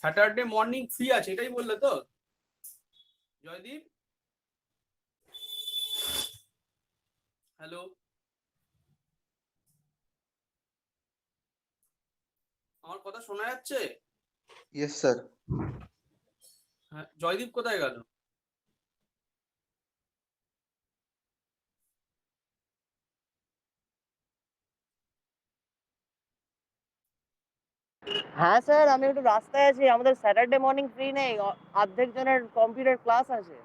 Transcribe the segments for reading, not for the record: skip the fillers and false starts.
Saturday morning free আছে, এটাই বললে তো জয়দীপ? হ্যালো, আমার কথা শোনা যাচ্ছে? Yes sir. হ্যাঁ, জয়দীপ কোথায় গেল? হ্যাঁ স্যার, আমি একটু রাস্তায় আছি। আমাদের স্যাটারডে মর্নিং ফ্রি নেই, অর্ধেক জনের কম্পিউটার ক্লাস আছে।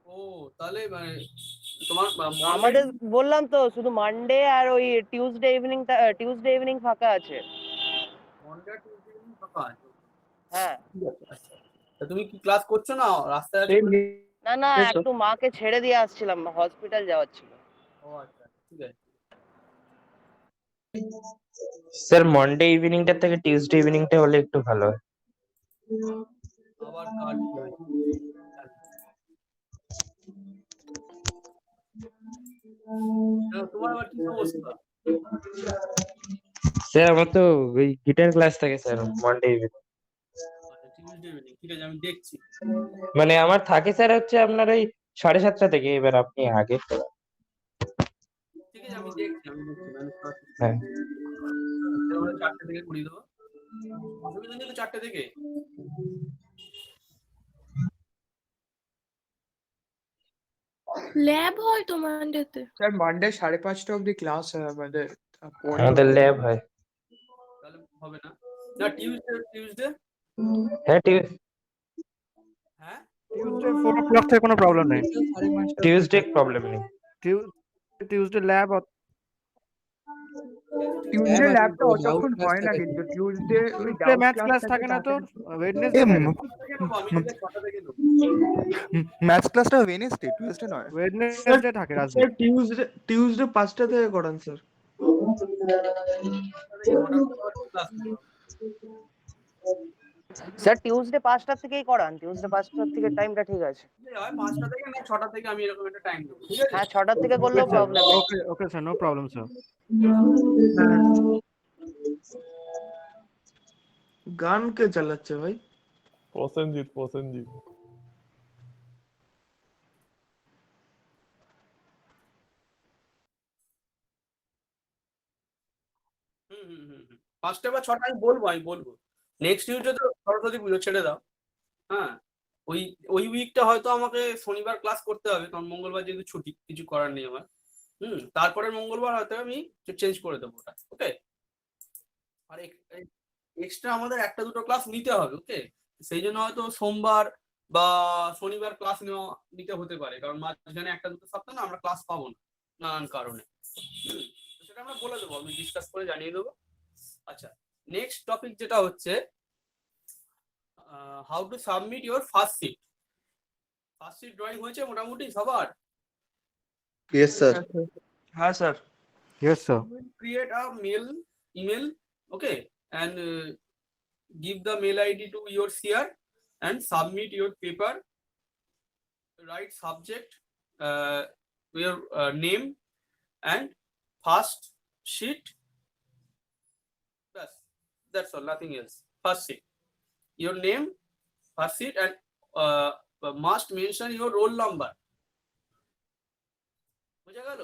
ও তাহলে মানে তোমার আমাদের বললাম তো শুধু মানডে আর ওই টিউসডে ইভিনিং ফাঁকা আছে। মনডে আর টিউসডে ফাঁকা আছে। হ্যাঁ। ঠিক আছে, আচ্ছা। তা তুমি কি ক্লাস করছো না, রাস্তায় আছো বলে? না না, একটু মাকে ছেড়ে দিয়ে আসছিলাম, হসপিটাল যাওয়ার ছিল। ও আচ্ছা, ঠিক আছে। স্যার মন্ডে ইভিনিংটা থেকে টিউসডে ইভিনিংটা হলে একটু ভালো হয়। আবার কার কি হয়েছে? তোমার আবার কি সমস্যা? স্যার আমার তো ওই গিটার ক্লাস থাকে স্যার মন্ডে ইভিনিং। আচ্ছা, টিউসডে ইভিনিং, ঠিক আছে, আমি দেখছি। মানে আমার থাকে স্যার হচ্ছে আপনার ওই 7:30 থেকে, এবার আপনি আগে। ঠিক আছে, আমি দেখছি ম্যানেজ করার চেষ্টা হ্যাঁ করছি। 4টে থেকে করিয়ে দেবো, অসুবিধা নেই তো 4টে থেকে। ল্যাব হয় তো মানডেতে? স্যার মানডে 5:30 অবধি ক্লাস হয় আমাদের। আমাদের ল্যাব হয়। তাহলে হবে না। না টিউসডে হ্যাঁ হ্যাঁ টিউসডে 4 o'clock থেকে কোনো প্রবলেম নেই। টিউসডে প্রবলেম নেই। টিউসডে ল্যাব টিউসডে ল্যাবটা অতক্ষণ হয় না, কিন্তু টিউসডে ওই ডাউট ম্যাথস ক্লাস থাকে না তোর? ওয়েডনেসডে থাকে। ম্যাথস ক্লাসটা ওয়েডনেসডে, টিউসডে নয়। ওয়েডনেসডে থাকে রাজদীপ। টিউসডে 5টা থেকে করান স্যার। স্যার টিউসডে 5টা থেকেই করান, টিউসডে 5টা থেকে টাইমটা ঠিক আছে। 5টা থেকে না 6টা থেকে আমি এরকম একটা টাইম দেবো, ঠিক আছে? হ্যাঁ, 6টা থেকে করলেও প্রবলেম নেই। Okay sir, no problem sir. গান কে চালাচ্ছে ভাই? প্রসেনজিৎ হুম 5টা বা 6টা আমি বলবো। নেক্সট টিউসডে তো সরস্বতী পুজো, ছেড়ে দাও। হ্যাঁ, ওই ওই উইকটা হয়তো আমাকে শনিবার ক্লাস করতে হবে, কারণ মঙ্গলবার যেহেতু ছুটি, কিছু করার নেই আমার। তারপরে মঙ্গলবার হয়তো আমি চেঞ্জ করে দেবো ওটা, ওকে? আর এক্সট্রা আমাদের 1-2টো ক্লাস নিতে হবে, ওকে? সেই জন্য হয়তো সোমবার বা শনিবার ক্লাস নিতে হতে পারে, কারণ মাঝখানে 1-2 সপ্তাহ না আমরা ক্লাস পাবো না নানান কারণে। তো সেটা আমরা বলে দেবো, আমি ডিসকাস করে জানিয়ে দেবো। আচ্ছা, নেক্সট টপিক যেটা হচ্ছে how to submit your first sheet. First sheet drawing হয়েছে মোটামুটি সবার? Yes sir. হ্যাঁ sir. Yes sir. Create a email, okay, and give the mail ID to your CR and submit your paper. Write subject, your name and first sheet. That's all, nothing else. First sheet, your name, first sheet, and must mention your roll number. বুঝা গেল?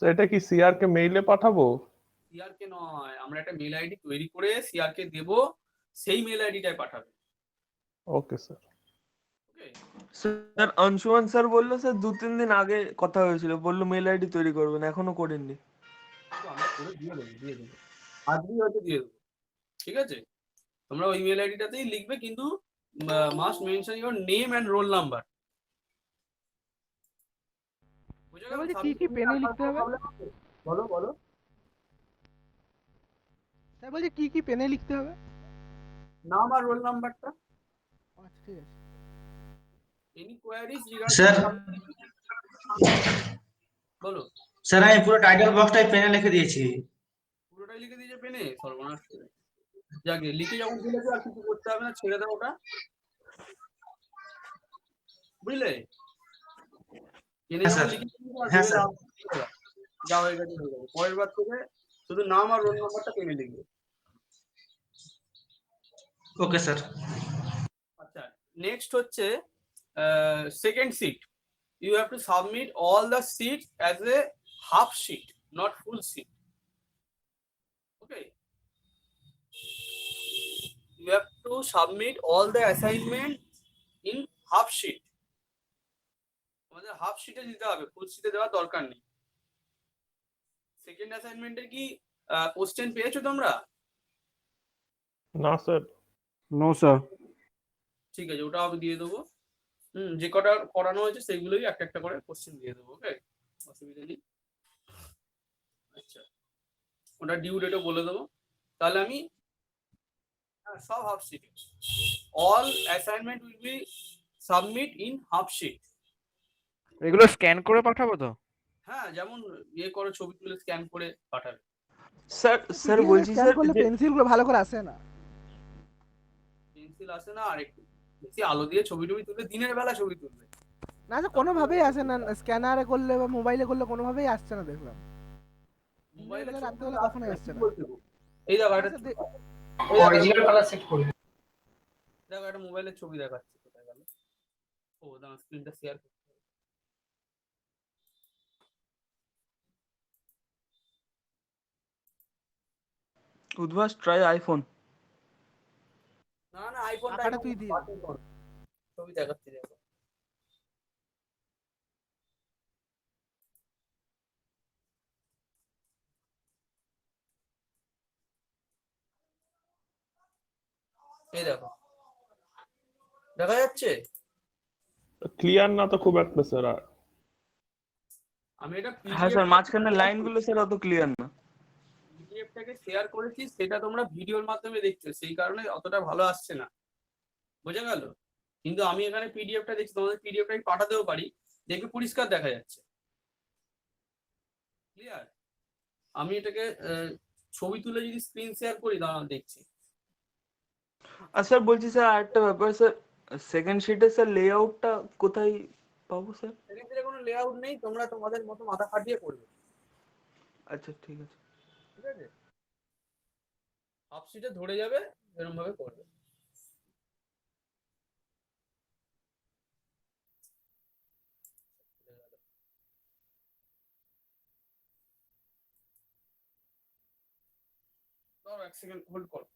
এটা কি CR কে মেইলে পাঠাবো? CR কে নয়, আমরা একটা mail ID তৈরি করে সিআর কে দেব, সেই মেল আইডিটাই পাঠাবে। Okay sir. Okay sir Anshuman sir বললো স্যার 2-3 দিন আগে কথা হয়েছিল, বললো মেল আইডি তৈরি করবেন, এখনো করেননি। আমরা করে দিয়ে দেবো আজকেই হয়তো দিয়ে দেবো, ঠিক আছে? তোমরা ওই মেল আইডিটাতেই লিখবে, কিন্তু must mention your name and roll number. বুঝা গেল? কি কি পেনে লিখতে হবে? বলো স্যার বলছি কি কি পেনে লিখতে হবে? নাম আর রোল নাম্বারটা। আচ্ছা ঠিক আছে। এনি কোয়ারিজ রিগার্ডিং স্যার বলো। স্যার আমি পুরো টাইটেল বক্সটাই পেনে লিখে দিয়েছি। পুরোটাই লিখে দিয়েছে পেনে? সর্বনাশ। যাকে লিখে যখন ফেলেছো আর কিছু করতে হবে না, ছেড়ে দাও ওটা, বুঝলে? পেনে যখন লিখে হ্যাঁ স্যার। যা হয়ে গেছে হয়ে যাবে। পরের বার থেকে শুধু নাম আর রোল নাম্বারটা পেনে লিখবে। Okay sir. আচ্ছা, নেক্সট হচ্ছে second sheet. You have to submit all the sheet as a half sheet, not full sheet. Okay, you have to submit all the assignment in half sheet. আমাদের half শিটে দিতে হবে, ফুল শিটে দেওয়ার দরকার নেই। সেকেন্ড অ্যাসাইনমেন্টে কি কোশ্চেন পেয়েছো তোমরা? না স্যার। No sir. ঠিক আছে, ওটা আমি দিয়ে দেবো। যে কটা করানো হয়েছে সেগুলোই একটা একটা করে কোশ্চেন দিয়ে দেবো। ওকে, অসুবিধা নেই। আচ্ছা, ওটা ডিউ ডেটও বলে দেবো। তাহলে আমি সব হাফ শিটে, all assignment will be submit in half sheet. এগুলো স্ক্যান করে পাঠাবো তো? হ্যাঁ, যেমন ইয়ে করে ছবি তুলে স্ক্যান করে পাঠাবে। স্যার বলছি স্যার করলে যে পেন্সিল গুলো ভালো করে আসে না। পেন্সিল আসে না, আর একটু বেশি আলো দিয়ে ছবি টবি তুলবে, দিনের বেলা ছবি তুলবে। না যে কোনোভাবেই আসে না, স্ক্যানারে করলে বা মোবাইলে করলে কোনোভাবেই আসছে না দেখলাম। মোবাইলে দিনের বেলা, ছবি রাত্রেবেলা তুললে কখনোই আসছে না। বলতে গো। এই দেখো একটা আচ্ছা, অরিজিনাল কালার সেট করে দেখো একটা মোবাইলের ছবি দেখাচ্ছে, কোথায় গেল? ও দাঁড়া, স্ক্রিনটা শেয়ার করতে হবে। Udvash try iPhone. না না, আইফোনটা টাকাটা তুই দিয়ে ছবি দেখাচ্ছি, দেখো। এই দেখো, দেখা যাচ্ছে? ক্লিয়ার না তো খুব একটা স্যার। আর আমি এটা হ্যাঁ স্যার, মাঝখানে লাইনগুলো স্যার অত ক্লিয়ার না। পিডিএফটাকে শেয়ার করেছি, সেটা তোমরা ভিডিওর মাধ্যমে দেখছো, সেই কারণে অতটা ভালো আসছে না, বোঝা গেল? কিন্তু আমি এখানে পিডিএফটা দেখছি, তোমাদের পিডিএফটা আমি পাঠাতেও পারি, দেখে পরিষ্কার দেখা যাচ্ছে। ক্লিয়ার? আমি এটাকে ছবি তুলে যদি স্ক্রিন শেয়ার করি, দাঁড়াও দেখছি। আর স্যার বলছি স্যার আরেকটা ব্যাপার স্যার, সেকেন্ড শিটে স্যার লেআউটটা কোথায় পাবো স্যার? সেকেন্ড শিটে কোনো লেআউট নেই, তোমরা তোমাদের মতো মাথা খাটিয়ে করবে। আচ্ছা ঠিক আছে। ঠিক আছে, হাফ শিটে ধরে যাবে, এরকম ভাবে করবে। দাঁড়াও, এক সেকেন্ড হোল্ড করো।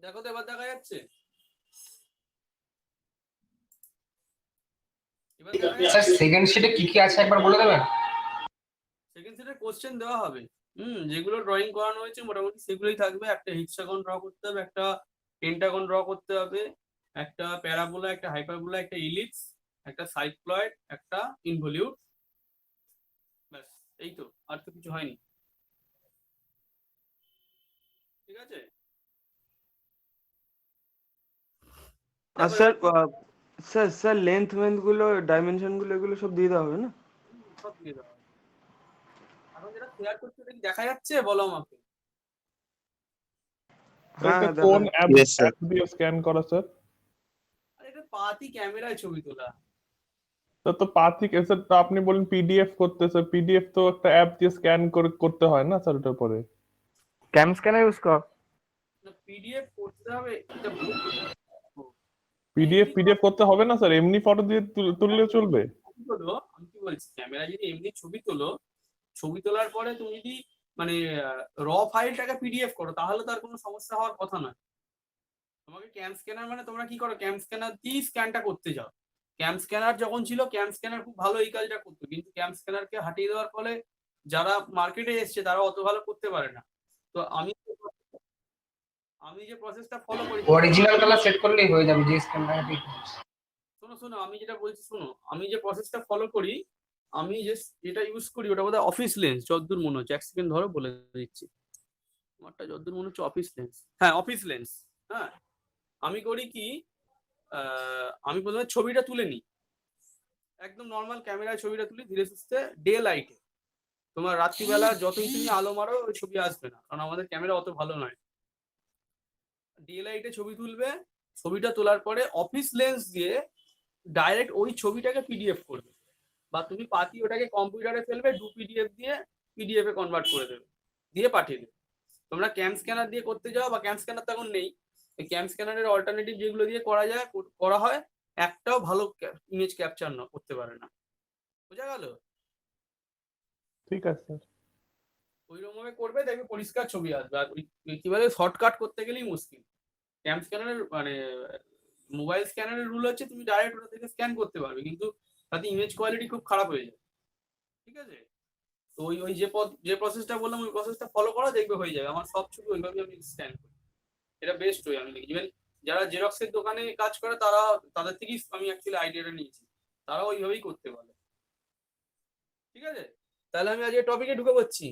দেখো তো এবার দেখা যাচ্ছে? এবার দেখা যাচ্ছে? স্যার সেকেন্ড শিটে কি কি আছে একবার বলে দেবেন? সেকেন্ড সেটের কোশ্চেন দেওয়া হবে, যেগুলো ড্রয়িং করানো হয়েছে মোটামুটি সেগুলোই থাকবে। একটা হেক্সাগন ড্র করতে হবে, একটা পেন্টাগন ড্র করতে হবে, একটা প্যারাবোলা, একটা হাইপারবোলা, একটা ইলিপস, একটা সাইক্লয়েড, একটা ইনভলিউট। ব্যাস, এই তো, আর তো কিছু হয়নি। ঠিক আছে? আর স্যার স্যার স্যার লেন্থ গুলো, ডাইমেনশন গুলো, এগুলো সব দিয়ে দেওয়া হবে না? সব দিয়ে দেওয়া হবে। এখন যেটা শেয়ার করছি ওটা কি দেখা যাচ্ছে বলো আমাকে? হ্যাঁ এটা দেখা কোন যাচ্ছে। অ্যাপ দিয়ে স্ক্যান করা স্যার? আরে এটা পাতি ক্যামেরায় ছবি তোলা। তো পাথি স্যার, তো আপনি বলেন পিডিএফ করতে, স্যার পিডিএফ তো একটা অ্যাপ দিয়ে স্ক্যান করে করতে হয় না স্যার ওটার পরে? ক্যাম স্ক্যানার ইউজ কর। পিডিএফ করতে হবে এটা পিডিএফ করতে হবে না স্যার, এমনি ফটো দিয়ে তুললে চলবে? আমি কি বলছি, ক্যামেরা যদি এমনি ছবি তোলো, ছবি তোলার পরে তুমি যদি মানে র ফাইলটাকে পিডিএফ করো, তাহলে তার কোনো সমস্যা হওয়ার কথা নয়। তোমাকে ক্যাম স্ক্যানার মানে তোমরা কি করো, ক্যাম স্ক্যানার দিয়ে স্ক্যানটা করতে যাও। ক্যাম স্ক্যানার যখন ছিল, ক্যাম স্ক্যানার খুব ভালো এই কাজটা করতো, কিন্তু ক্যাম স্ক্যানারকে হাটিয়ে দেওয়ার ফলে যারা মার্কেটে এসছে তারা অত ভালো করতে পারে না। তো আমি যে প্রসেসটা ফলো করি, অরিজিনাল কালার সেট করলেই হয়ে যাবে যে স্ক্যানটা ঠিক। শোনো আমি যেটা বলছি শোনো, আমি যে প্রসেসটা ফলো করি, আমি যে যেটা ইউজ করি ওটা বোধহয় অফিস লেন্স, যতদূর মনে হচ্ছে। এক সেকেন্ড ধরো বলে দিচ্ছি, আমারটা যতদূর মনে হচ্ছে অফিস লেন্স। হ্যাঁ, অফিস লেন্স। হ্যাঁ, আমি করি কি, আমি প্রথমে ছবিটা তুলে নিই, একদম নর্মাল ক্যামেরায় ছবিটা তুলি ধীরে সুস্থে ডে লাইটে। তোমার রাত্রিবেলা যতই তুমি আলো মারো ওই ছবি আসবে না, কারণ আমাদের ক্যামেরা অত ভালো নয়। ডে লাইটে ছবি তুলবে, ছবিটা তোলার পরে অফিস লেন্স দিয়ে ডাইরেক্ট ওই ছবিটাকে পিডিএফ করবে, বা তুমি পাতি ওটাকে কম্পিউটারে ফেলবে, পিডিএফ দিয়ে পিডিএফ এ কনভার্ট করে দেবে, দিয়ে পাঠিয়ে দেবে। তোমরা ক্যাম স্ক্যানার দিয়ে করতে যাও, বা ক্যাম স্ক্যানার তখন নেই, এই ক্যাম স্ক্যানারের অল্টারনেটিভ যেগুলো দিয়ে করা হয়, একটাও ভালো ইমেজ ক্যাপচার করতে পারে না। বোঝা গেল? ঠিক আছে স্যার। ওইরকম ভাবে করবে, দেখবে পরিষ্কার ছবি আসবে। আর ওই কি বলে, শর্টকাট করতে গেলেই মুশকিল। ক্যাম স্ক্যানারের মানে মোবাইল স্ক্যানারের রুল হচ্ছে তুমি ডাইরেক্ট ওটা থেকে স্ক্যান করতে পারবে, কিন্তু তাতে ইমেজ কোয়ালিটি খুব খারাপ হয়ে যায়। ঠিক আছে? তো ওই যে প্রসেসটা বললাম ওই প্রসেসটা ফলো করো, দেখবে হয়ে যাবে। আমার সব ছবি ওইভাবে আমি স্ক্যান করি, এটা বেস্ট ওয়ে আমি দেখি। ইভেন যারা জেরক্সের দোকানে কাজ করে তাদের থেকেই আমি অ্যাকচুয়ালি আইডিয়াটা নিয়েছি, তারাও ওইভাবেই করতে বলে। ঠিক আছে, তাহলে আমি আজকে টপিকে ঢুকে পড়ছি।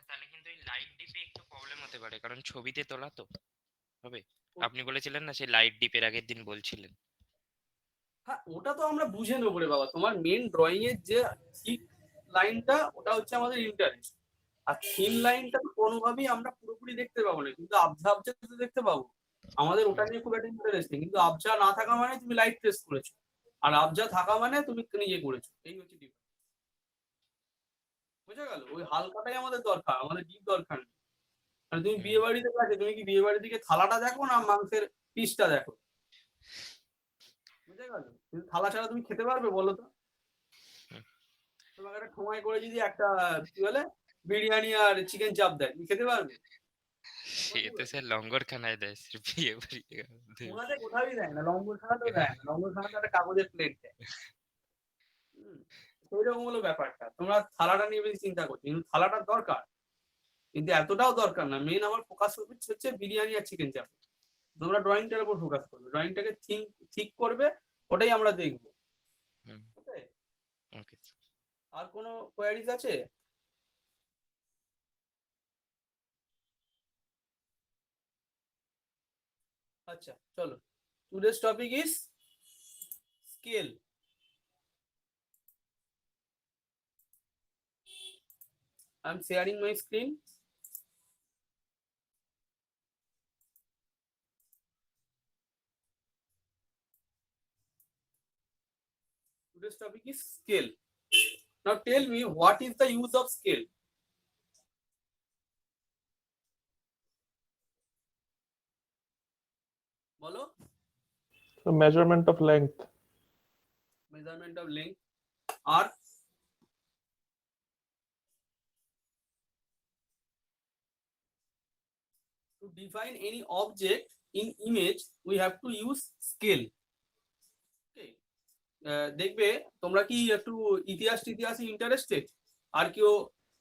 তাহলে কিন্তু এই লাইট ডিপে একটু প্রবলেম হতে পারে, কারণ ছবিতে তোলা তো হবে। আপনি বলেছিলেন না সেই লাইট ডিপের আগের দিন বলছিলেন। হ্যাঁ, ওটা তো আমরা বুঝে নেবো রে বাবা। তোমার মেন ড্রয়িং এর যে ঠিক লাইনটা, ওটা হচ্ছে আমাদের ইন্টারেস্ট। আর থিন লাইনটা তো কোনোভাবেই আমরা পুরোপুরি দেখতে পাবো না, কিন্তু আবঝা আবঝা তো দেখতে পাবো। আমাদের ওটা নিয়ে খুব একটা ইন্টারেস্ট নেই, কিন্তু আবঝা না থাকা মানে তুমি লাইট ট্রেস করেছো, আর আবঝা থাকা মানে তুমি নিজে করেছো। এই হচ্ছে ডিফারেন্স। বুঝা গেল? ওই হালকাটাই আমাদের দরকার, আমাদের ডিপ দরকার নেই। মানে তুমি বিয়ে বাড়িতে গেছে, তুমি কি বিয়ে বাড়ির দিকে থালাটা দেখো না মাংসের পিসটা দেখো? বুঝা গেল? কিন্তু থালা ছাড়া তুমি খেতে পারবে বলো তো? তোমাকে একটা সময় করে যদি একটা কি বলে বিরিয়ানি আর চিকেন চাপ দেয়, তুমি খেতে পারবে? সে তো স্যার লঙ্গর খানায় দেয়, স্যার বিয়ে বাড়ি। ওনাদের কোথাওই দেয় না, লঙ্গর খানাতেও দেয় না। লঙ্গর খানাতে একটা কাগজের প্লেট দেয়। ওইরকম হলো ব্যাপারটা। তোমরা থালাটা নিয়ে বেশি চিন্তা করছো, কিন্তু থালাটার দরকার, কিন্তু এতটাও দরকার না। মেন আমার ফোকাস হচ্ছে বিরিয়ানি আর চিকেন চাপ। তোমরা ড্রয়িংটার উপর ফোকাস করবে, ড্রয়িংটাকে ঠিক করবে, ওটাই আমরা দেখবো। ওকে, ওকে। আর কোনো কোয়ারিজ আছে? আচ্ছা চলো, today's topic is scale. I am sharing my screen. Today's topic is scale. Now tell me, what is the use of scale? বলো। So measurement of length. Measurement of length. আর to define any object in image we have to use scale. Okay. দেখবে তোমরা কি একটু ইতিহাসে interested?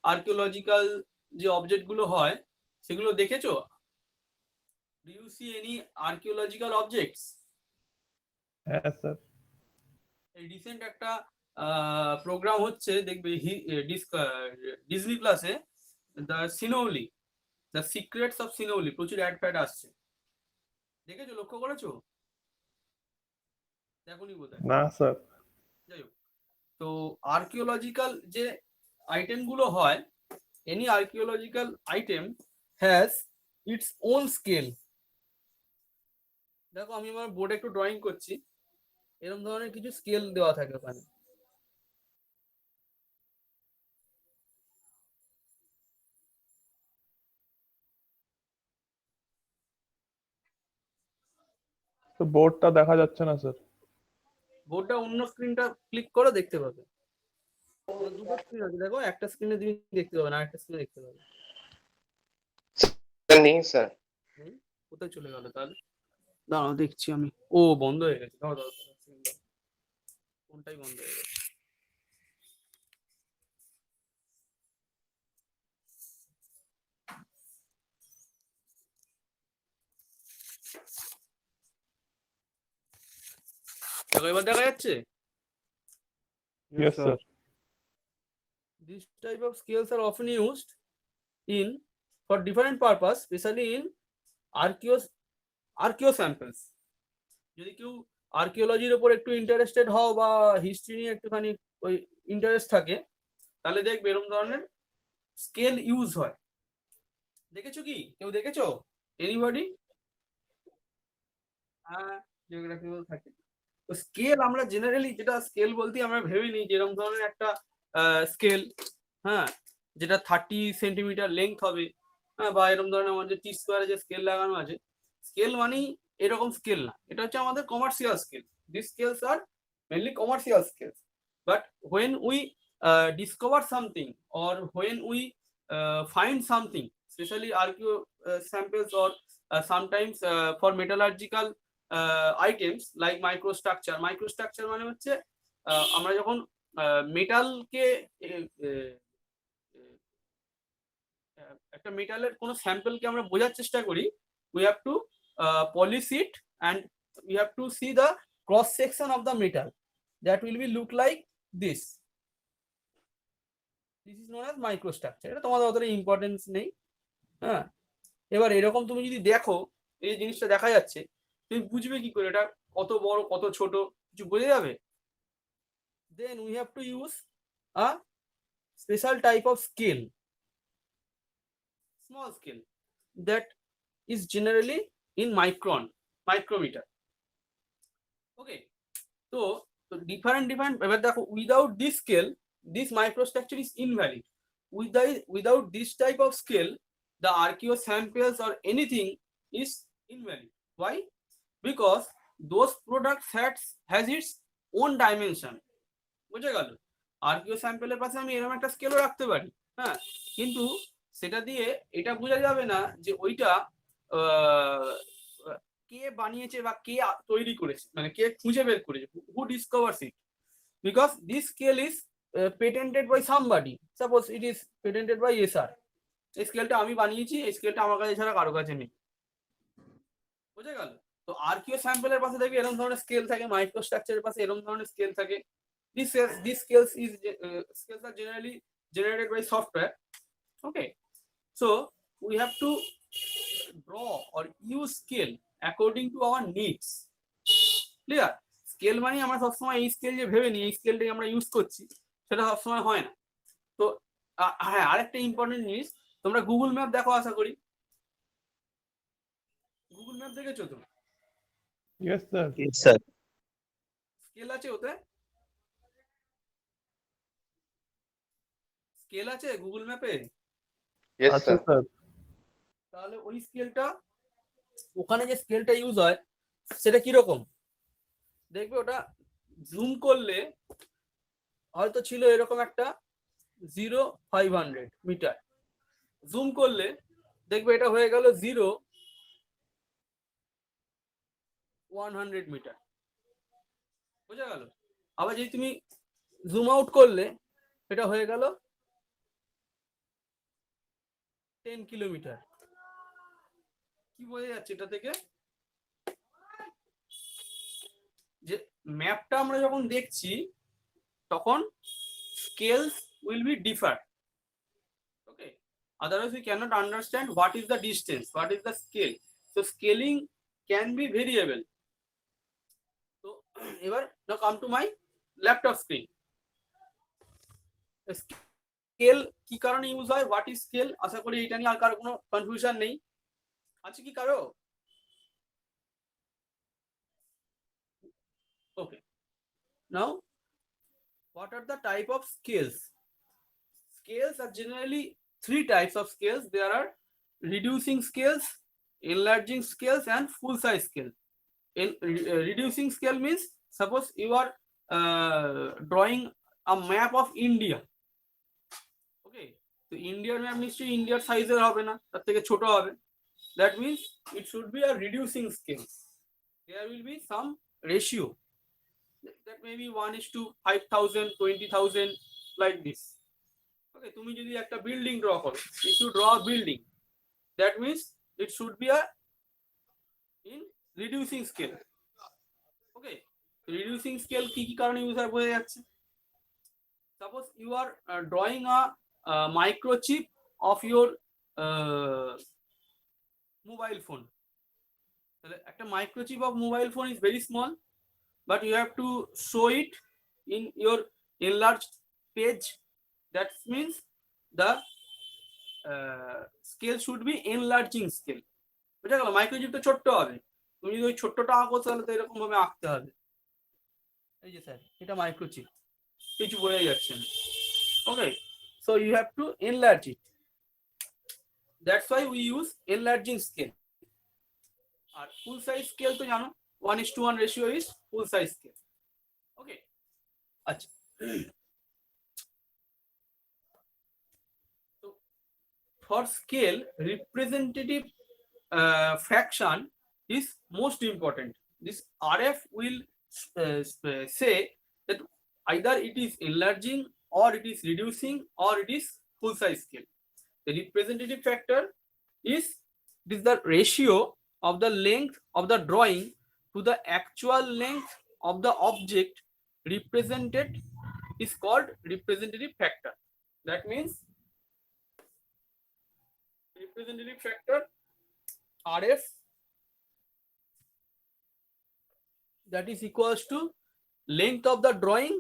Archaeological যে object গুলো হয় সেগুলো দেখেছো? Do you see any archaeological objects? হ্যাঁ স্যার। এই রিসেন্ট একটা প্রোগ্রাম হচ্ছে, দেখবে ডিজনি প্লাসে, দ্য সিনোলি, দ্য সিক্রেটস অফ সিনোলি, প্রচুর অ্যাড ফ্যাড আসছে। দেখেছো, লক্ষ্য করেছো? দেখোনি বোধহয়। না স্যার। যাই হোক, তো আর্কিওলজিক্যাল যে আইটেম গুলো হয়, any archaeological item has its own scale. দেখো আমি আমার বোর্ডে একটু ড্রয়িং করছি, এরকম ধরনের কিছু স্কেল দেওয়া থাকে ওখানে। তো বোর্ডটা দেখা যাচ্ছে না স্যার। বোর্ডটা অন্য স্ক্রিনটা ক্লিক করে দেখতে পাবে। দুটো স্ক্রিন আছে দেখো, একটা স্ক্রিনে তুমি দেখতে পাবে না, আরেকটা স্ক্রিনে দেখতে পাবে। নেই স্যার। হুম, কোথায় চলে গেল তাহলে? দাঁড়াও দেখছি আমি। ও বন্ধ হয়ে গেছে, দাঁড়াও দাঁড়াও দাঁড়াও, screen দাও। ফোনটাই বন্ধ হয়ে গেছে। দেখো এবার দেখা যাচ্ছে। Yes sir. These type of scales are often used in for different purpose, especially in archaeo samples. যদি কেউ আর্কিওলজির উপর একটু ইন্টারেস্টেড হও বা হিস্ট্রি নিয়ে একটুখানি ওই ইন্টারেস্ট থাকে, তাহলে দেখবে এরকম ধরনের স্কেল ইউজ হয়। দেখেছো কি? কেউ দেখেছো? এনিবডি? হ্যাঁ, জিওগ্রাফিক্যাল থাকে। তো স্কেল আমরা জেনারেলি যেটা স্কেল বলতে আমরা ভেবে নিই যে এরকম ধরনের একটা স্কেল, হ্যাঁ, যেটা 30 সেন্টিমিটার লেন্থ হবে, হ্যাঁ, বা এরকম ধরনের আমাদের টি স্কোয়ারে যে স্কেল লাগানো আছে, স্কেল মানেই এরকম স্কেল না, এটা হচ্ছে আমাদের commercial scale. This scales are mainly commercial scales, but when we discover something or when we find something, especially archaeo samples or sometimes for metallurgical items like microstructure মানে হচ্ছে আমরা যখন মেটালকে একটা মেটালের কোনো স্যাম্পলকে আমরা বোঝার চেষ্টা করি, we have to polish it and we have to see the cross section of the metal that will be look like this. This is known as microstructure. এটা তোমাদের অতটা ইম্পর্টেন্স নেই, হ্যাঁ। এবার এরকম তুমি যদি দেখো, এই জিনিসটা দেখা যাচ্ছে, তুমি বুঝবে কি করে এটা কত বড় কত ছোট, কিছু বোঝা যাবে? Then we have to use a special type of scale, small scale, that is generally in micrometer. Okay, so different এবার দেখো, without this scale this microstructure is invalid. Without this type of scale the archaeo samples or anything is invalid. Why? Because those products has its own dimension. বুঝে গেল? আর্কিও স্যাম্পলের পাশে আমি এরকম একটা স্কেলও রাখতে পারি, হ্যাঁ, কিন্তু সেটা দিয়ে এটা বোঝা যাবে না যে ওইটা কে বানিয়েছে বা কে তৈরি করেছে, মানে কে খুঁজে বের করেছে, who discovers it, because this scale is patented by somebody, suppose it is patented by SR. এই স্কেলটা আমি বানিয়েছি, এই স্কেলটা আমার কাছে ছাড়া কারো কাছে নেই। বুঝে গেল? তো আর্কিও স্যাম্পলের পাশে দেখবে এরকম ধরনের স্কেল থাকে, মাইক্রোস্ট্রাকচারের পাশে এরকম ধরনের স্কেল থাকে। These scales are generally generated by software. Okay, so we have to draw or use scale according to our needs. Clear? Scale মানে আমরা সবসময় এই স্কেল যে ভেবে নিই এই স্কেলটাই আমরা ইউজ করছি, সেটা সবসময় হয় না। তো হ্যাঁ, আরেকটা ইম্পর্টেন্ট জিনিস, তোমরা গুগল ম্যাপ দেখো আশা করি। গুগল ম্যাপ দেখেছো তো? Yes sir. স্যার। স্কেল আছে ওতে? স্কেল আছে গুগল ম্যাপে? আচ্ছা স্যার। তাহলে ওই স্কেলটা, ওখানে যে স্কেলটা ইউজ হয় সেটা কিরকম দেখবে, ওটা জুম করলে হয়তো ছিল এরকম একটা 0-500 মিটার, জুম করলে দেখবে এটা হয়ে গেল 0-100 মিটার। বোঝা গেল? আবার যদি তুমি জুম আউট করলে এটা হয়ে গেল 10 কিলোমিটার। কি বোঝা যাচ্ছে এটা থেকে? যে ম্যাপটা আমরা যখন দেখছি তখন scales will be differ. Okay, otherwise we cannot understand what is the distance, what is the scale. So scaling can be variable. So এবার now come to my laptop screen. Scale কি কারণে ইউজ হয়, what is scale, আশা করি এটা নিয়ে আর কারো কোনো confusion নেই, আছে কি কারো? ওকে, Now, what are the type of scales? Scales are generally 3 types of scales. There are reducing scales, enlarging scales, and full size scale. In reducing scale means, suppose you are drawing a map of India. Okay, so Indian map নিশ্চয়ই ইন্ডিয়ার সাইজের হবে না, তার থেকে ছোট হবে। That means it should be a reducing scale. There will be some ratio. That may be 1:5,000, 20,000, like this. Okay, তুমি যদি একটা বিল্ডিং ড্র করো, if you draw a building, that means it should be a in reducing scale. Okay, reducing scale কি কি কারণে use হয় বোঝা যাচ্ছে। Suppose you are drawing a microchip of your mobile phone. তাহলে একটা microchip of mobile phone is very small, but you have to show it in your enlarged page. That means the scale should be enlarging scale. বুঝা গেল? মাইক্রোচিপটা ছোট্ট হবে, তুমি যদি ওই ছোট্টটা আঁকো তাহলে তো এরকম ভাবে আঁকতে হবে। এই যে স্যার, এটা মাইক্রোচিপ, কিছু বোঝা যাচ্ছে না। ওকে, so you have to enlarge it. That's why we use enlarging scale. R full size scale তো জানো, 1:1 ratio is full size scale. Okay, আচ্ছা। So for scale, representative fraction is most important. This RF will say that either it is enlarging or it is reducing or it is full size scale. The representative factor is the ratio of the length of the drawing to the actual length of the object represented is called representative factor. That means representative factor RF, that is equals to length of the drawing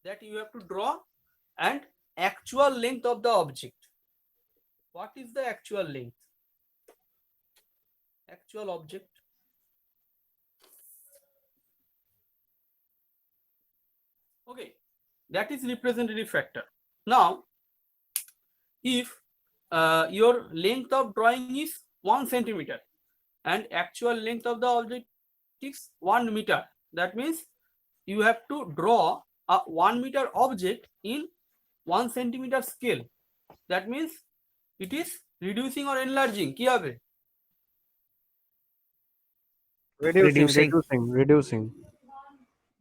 that you have to draw and actual length of the object. What is the actual length? Actual object. Okay, that is representative factor. Now, if your length of drawing is 1 centimeter and actual length of the object is 1 meter, that means you have to draw a 1 meter object in 1 centimeter scale. That means it is reducing or enlarging. কি হবে? Reducing.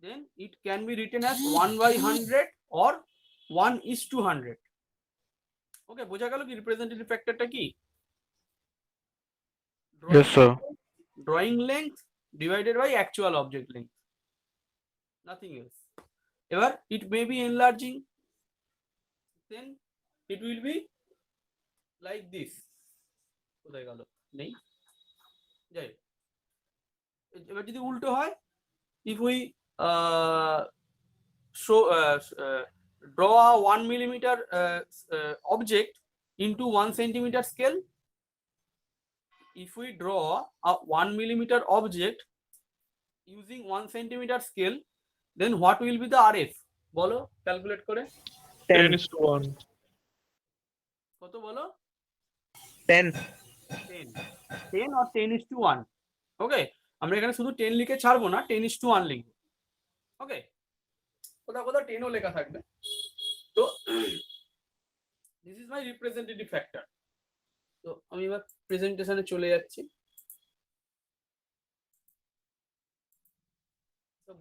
Then it can be written as 1/100 or 1:100. Okay, বোঝা গেল কি representative factorটা কি? Yes, sir. Drawing length divided by actual object length. Nothing else. এবার it may be enlarging, then it will be like this. কোথায় গেল? নেই, যাই। এবার যদি উল্টো হয়, if we draw a 1 millimeter object into 1 centimeter scale, if we draw a 1 millimeter object using 1 centimeter scale, then what will be the RF? বলো calculate করে। 10:1. কত বলো? 10. 10 or 10:1. ওকে, আমরা এখানে শুধু 10 লিখে ছাড়বো না, 10:1 লিখবো। ওকে, কোথাও কোথাও 10ও লেখা থাকবে। তো this is my representative factor. তো আমি এবার প্রেজেন্টেশনে চলে যাচ্ছি।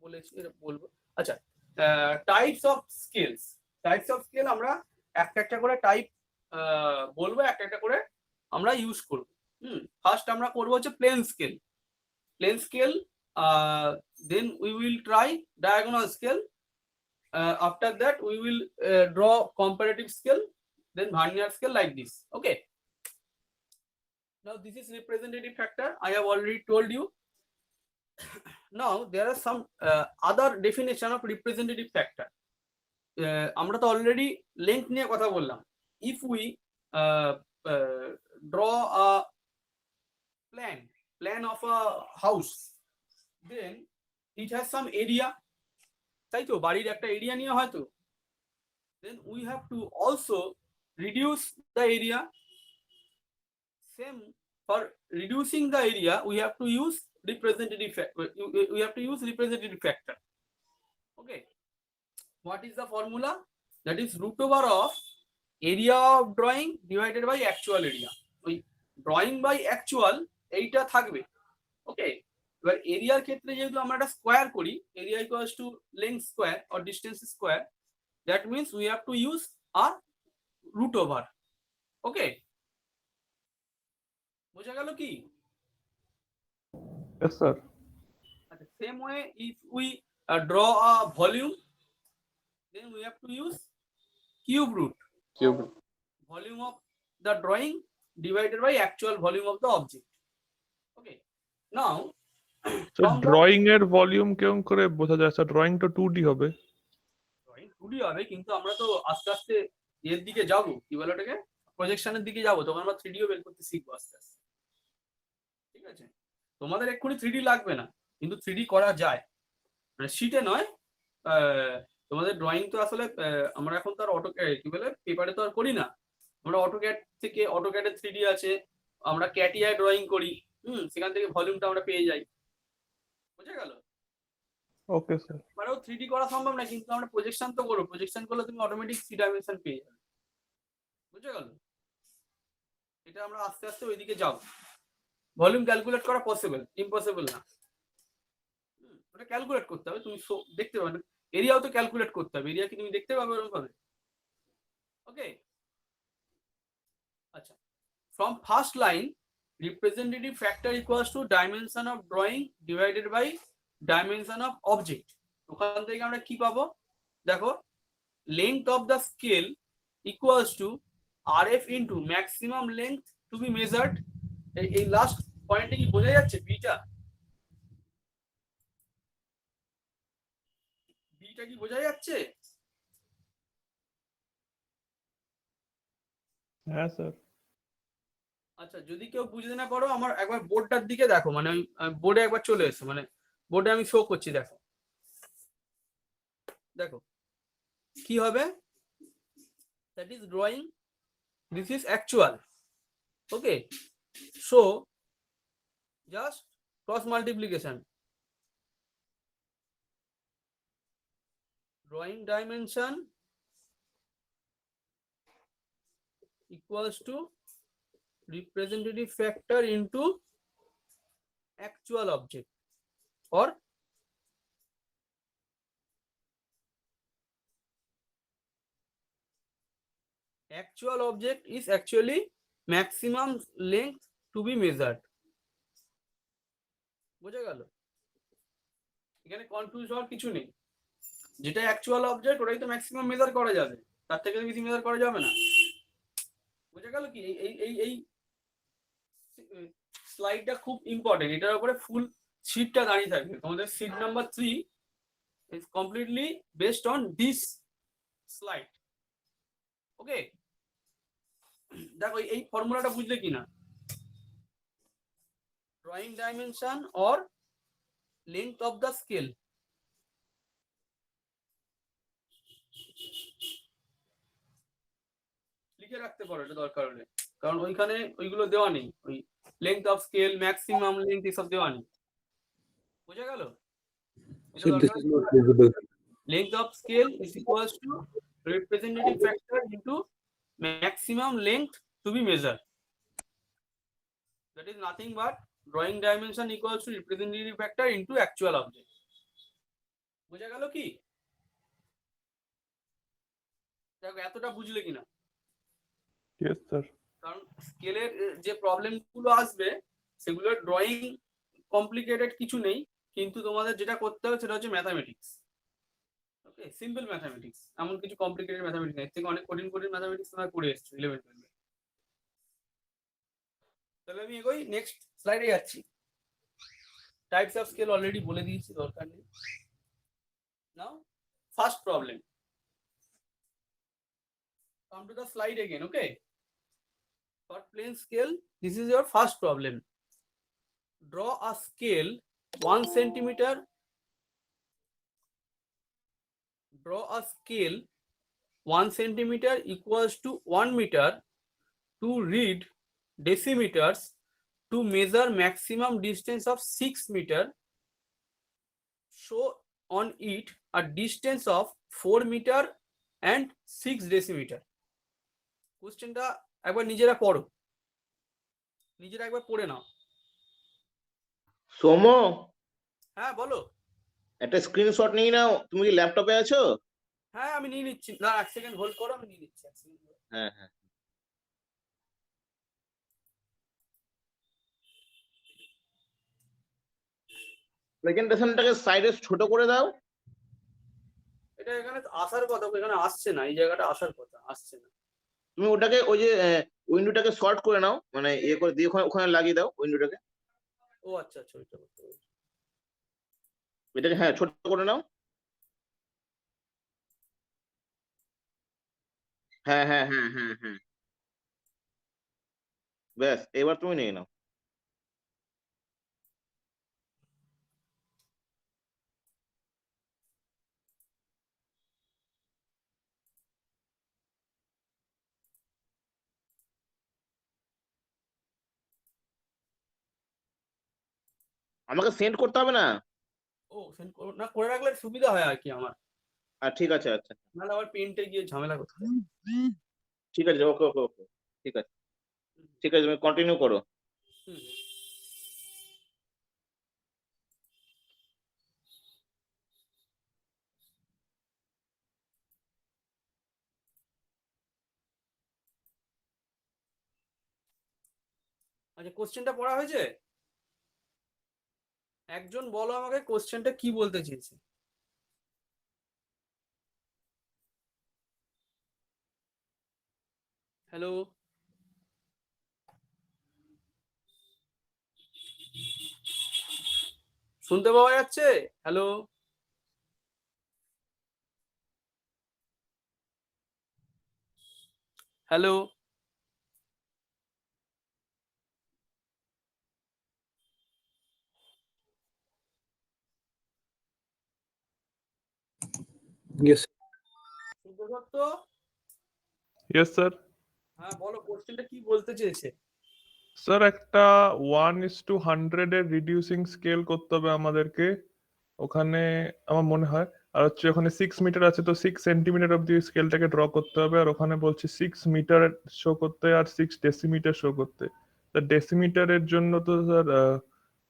বলেছি বলবো। আচ্ছা, types of scales. Types of scale আমরা একটা একটা করে টাইপ বলবো, একটা একটা করে আমরা ইউজ করব। ফার্স্ট আমরা করবো হচ্ছে plain scale. Plain scale, then we will try diagonal scale. After that we will draw comparative scale, then vernier scale, like this. Okay, now this is representative factor. I have already told you. Now there are some other definition of representative factor. আমরা তো already length নিয়ে কথা বললাম। If we draw a plan of a house, then it has some area, তাই তো, বাড়ির একটা area নিয়ে হয়তো। Then we have to also reduce the area. Same for reducing the area we have to use representative we have to use representative factor. Okay, what is the formula? That is root over of area of drawing divided by actual area. ওই drawing by actual এইটা থাকবে। ওকে, এবার এরিয়ার ক্ষেত্রে যেহেতু আমরা একটা square করি, area equals to length square or distance square, that means we have to use R root over. Okay, বোঝা গেল কি? Yes, sir. Same way, if we draw a volume, then we have to use cube root. Cube. Volume of the drawing divided by actual volume of the object. Okay. Now, So from the drawing এর volume কেমন করে বোঝা যায় sir? Drawing তো 2D হবে। drawing 2D হবে, কিন্তু আমরা তো আস্তে আস্তে এর দিকে যাব, কি বলে ওটাকে, প্রজেকশনের দিকে যাব, তখন আমরা 3D ও বের করতে শিখবো আস্তে আস্তে। ঠিক আছে, তোমাদের এক্ষুনি 3D লাগবে না, কিন্তু 3D করা যায়, মানে শিটে নয়। তোমাদের ড্রয়িং তো আসলে আমরা এখন তো আর অটো কি বলে পেপারে তো আর করি না, আমরা অটোক্যাড থেকে, অটোক্যাডের 3D আছে, আমরা ক্যাটিআই ড্রয়িং করি, সেখান থেকে ভলিউমটা আমরা পেয়ে যাই। বুঝে গেল? Okay sir. মানেও 3D করা সম্ভব না, কিন্তু আমরা প্রজেকশন তো করবো, প্রজেকশন করলে তুমি অটোমেটিক 3 ডাইমেনশন পেয়ে যাবে। বুঝে গেল? এটা আমরা আস্তে আস্তে ওইদিকে যাব। ভলিউম ক্যালকুলেট করা পসিবল, ইম্পসিবল না। ওটা ক্যালকুলেট করতে হবে, তুমি দেখতে পাবে না। এরিয়াও তো ক্যালকুলেট করতে হবে, এরিয়া কি তুমি দেখতে পাবে ওরকম ভাবে? ওকে, আচ্ছা, from first line representative factor equals to dimension of drawing divided by dimension of object. ওখান থেকে আমরা কি পাবো দেখো, length of the scale equals to RF into maximum length to be measured. এই লাস্ট পয়েন্টে কি বোঝা যাচ্ছে? বিটা কি বোঝা যাচ্ছে? হ্যাঁ স্যার। আচ্ছা, যদি কেউ বুঝতে না পারো, আমার একবার বোর্ডটার দিকে দেখো, মানে ওই বোর্ডে একবার চলে এসো, মানে বোর্ডে আমি শো করছি, দেখো দেখো কি হবে। That is drawing, this is actual. Okay, so just cross multiplication, drawing dimension equals to representative factor into actual object, or actual object is actually maximum length to be measured. বোঝা গেল? এখানে confuse হওয়ার কিছু নেই, যেটা actual object ওটাই তো maximum measure করা যাবে, তার থেকে বেশি মেজার করা যাবে না। বোঝা গেল কি? এই স্লাইডটা খুব ইম্পর্টেন্ট, এটার উপরে ফুল শীটটা দাঁড়িয়ে থাকবে। তোমাদের sheet number 3 is completely based on this slide. ওকে, দেখো এই ফর্মুলাটা বুঝলে কিনা, drawing dimension or length of the scale. লিখে রাখতে পারো, এটা দরকার হলে, কারণ ওইখানে ওইগুলো দেওয়া নেই, ওই length of scale, maximum length এসব দেওয়া নেই। বুঝা গেল? Length of scale is equals to representative factor into maximum length to be measured. That is nothing but drawing dimension equals to representative factor into actual object. বুঝা গেল কি? দেখো এতটা বুঝলে কিনা? Yes sir. কারণ স্কেলের যে প্রবলেম গুলো আসবে সেগুলোর ড্রয়িং কমপ্লিকেটেড কিছু নেই, কিন্তু তোমাদের যেটা করতে হবে সেটা হচ্ছে ম্যাথামেটিক্স। ওকে, সিম্পল ম্যাথামেটিক্স, এমন কিছু কমপ্লিকেটেড ম্যাথামেটিক্স নেই, এর থেকে অনেক কঠিন ম্যাথামেটিক্স তোমরা করে এসছো 11-12। তাহলে আমি এগোই, নেক্সট স্লাইডে যাচ্ছি। টাইপস অফ স্কেল অলরেডি বলে দিয়েছি, দরকার নেই। Now first problem, come to the slide again. Okay, for plane scale this is your first problem. Draw a scale 1 centimeter. Draw a scale 1 centimeter equals to 1 meter to read decimeters to measure maximum distance of 6 meter. Show on it a distance of 4 meter and 6 decimeter. কোশ্চেনটা একবার নিজেরা পড়ো, নিজেরা একবার পড়ে নাও। সোম, হ্যাঁ বলো। একটা স্ক্রিনশট নিয়ে নাও। তুমি কি ল্যাপটপে আছো? হ্যাঁ আমি নিয়ে নিচ্ছি, না 1 সেকেন্ড হোল্ড করো, আমি নিয়ে নিচ্ছি 1 সেকেন্ড। হ্যাঁ হ্যাঁ। প্রেজেন্টেশনটাকে সাইডে ছোট করে দাও। এটা এখানে আসার কথা, এখানে আসছে না, এই জায়গাটা আসার কথা, আসছে না। তুমি ওটাকে ওই যে উইন্ডোটাকে শর্ট করে নাও, মানে ইয়ে করে দিয়ে ওখানে লাগিয়ে দাও উইন্ডোটাকে। ও আচ্ছা আচ্ছা, ওইটা করতে হবে। এটাকে হ্যাঁ ছোট করে নাও। হ্যাঁ হ্যাঁ হ্যাঁ হ্যাঁ হ্যাঁ, ব্যাস এবার তুমি নিয়ে নাও। আমাকে সেন্ড করতে হবে না? ও সেন্ড করো না, করে রাখলে সুবিধা হয় আর কি আমার, ঠিক আছে, আচ্ছা নাহলে আবার প্রিন্টে গিয়ে ঝামেলা করতে হয়। ঠিক আছে, ওকে ওকে ওকে, ঠিক আছে ঠিক আছে, তুমি কন্টিনিউ করো। হুম। আচ্ছা কোশ্চেনটা পড়া হয়েছে? একজন বলো আমাকে কোশ্চেনটা কি বলতে চেয়েছে। হ্যালো, শুনতে পাওয়া যাচ্ছে? Hello, hello, Subrata, yes sir. হ্যাঁ বলো কোশ্চেনটা কি বলতে চেয়েছে। স্যার একটা 1:100 এর রিডিউসিং স্কেল করতে হবে আমাদেরকে ওখানে, আমার মনে হয়। আর হচ্ছে ওখানে 6 মিটার আছে, তো 6 সেন্টিমিটার অব্দি স্কেলটাকে ড্র করতে হবে। আর ওখানে বলছে 6 মিটার শো করতে আর 6 ডেসিমিটার শো করতে। তা ডেসিমিটারের জন্য তো স্যার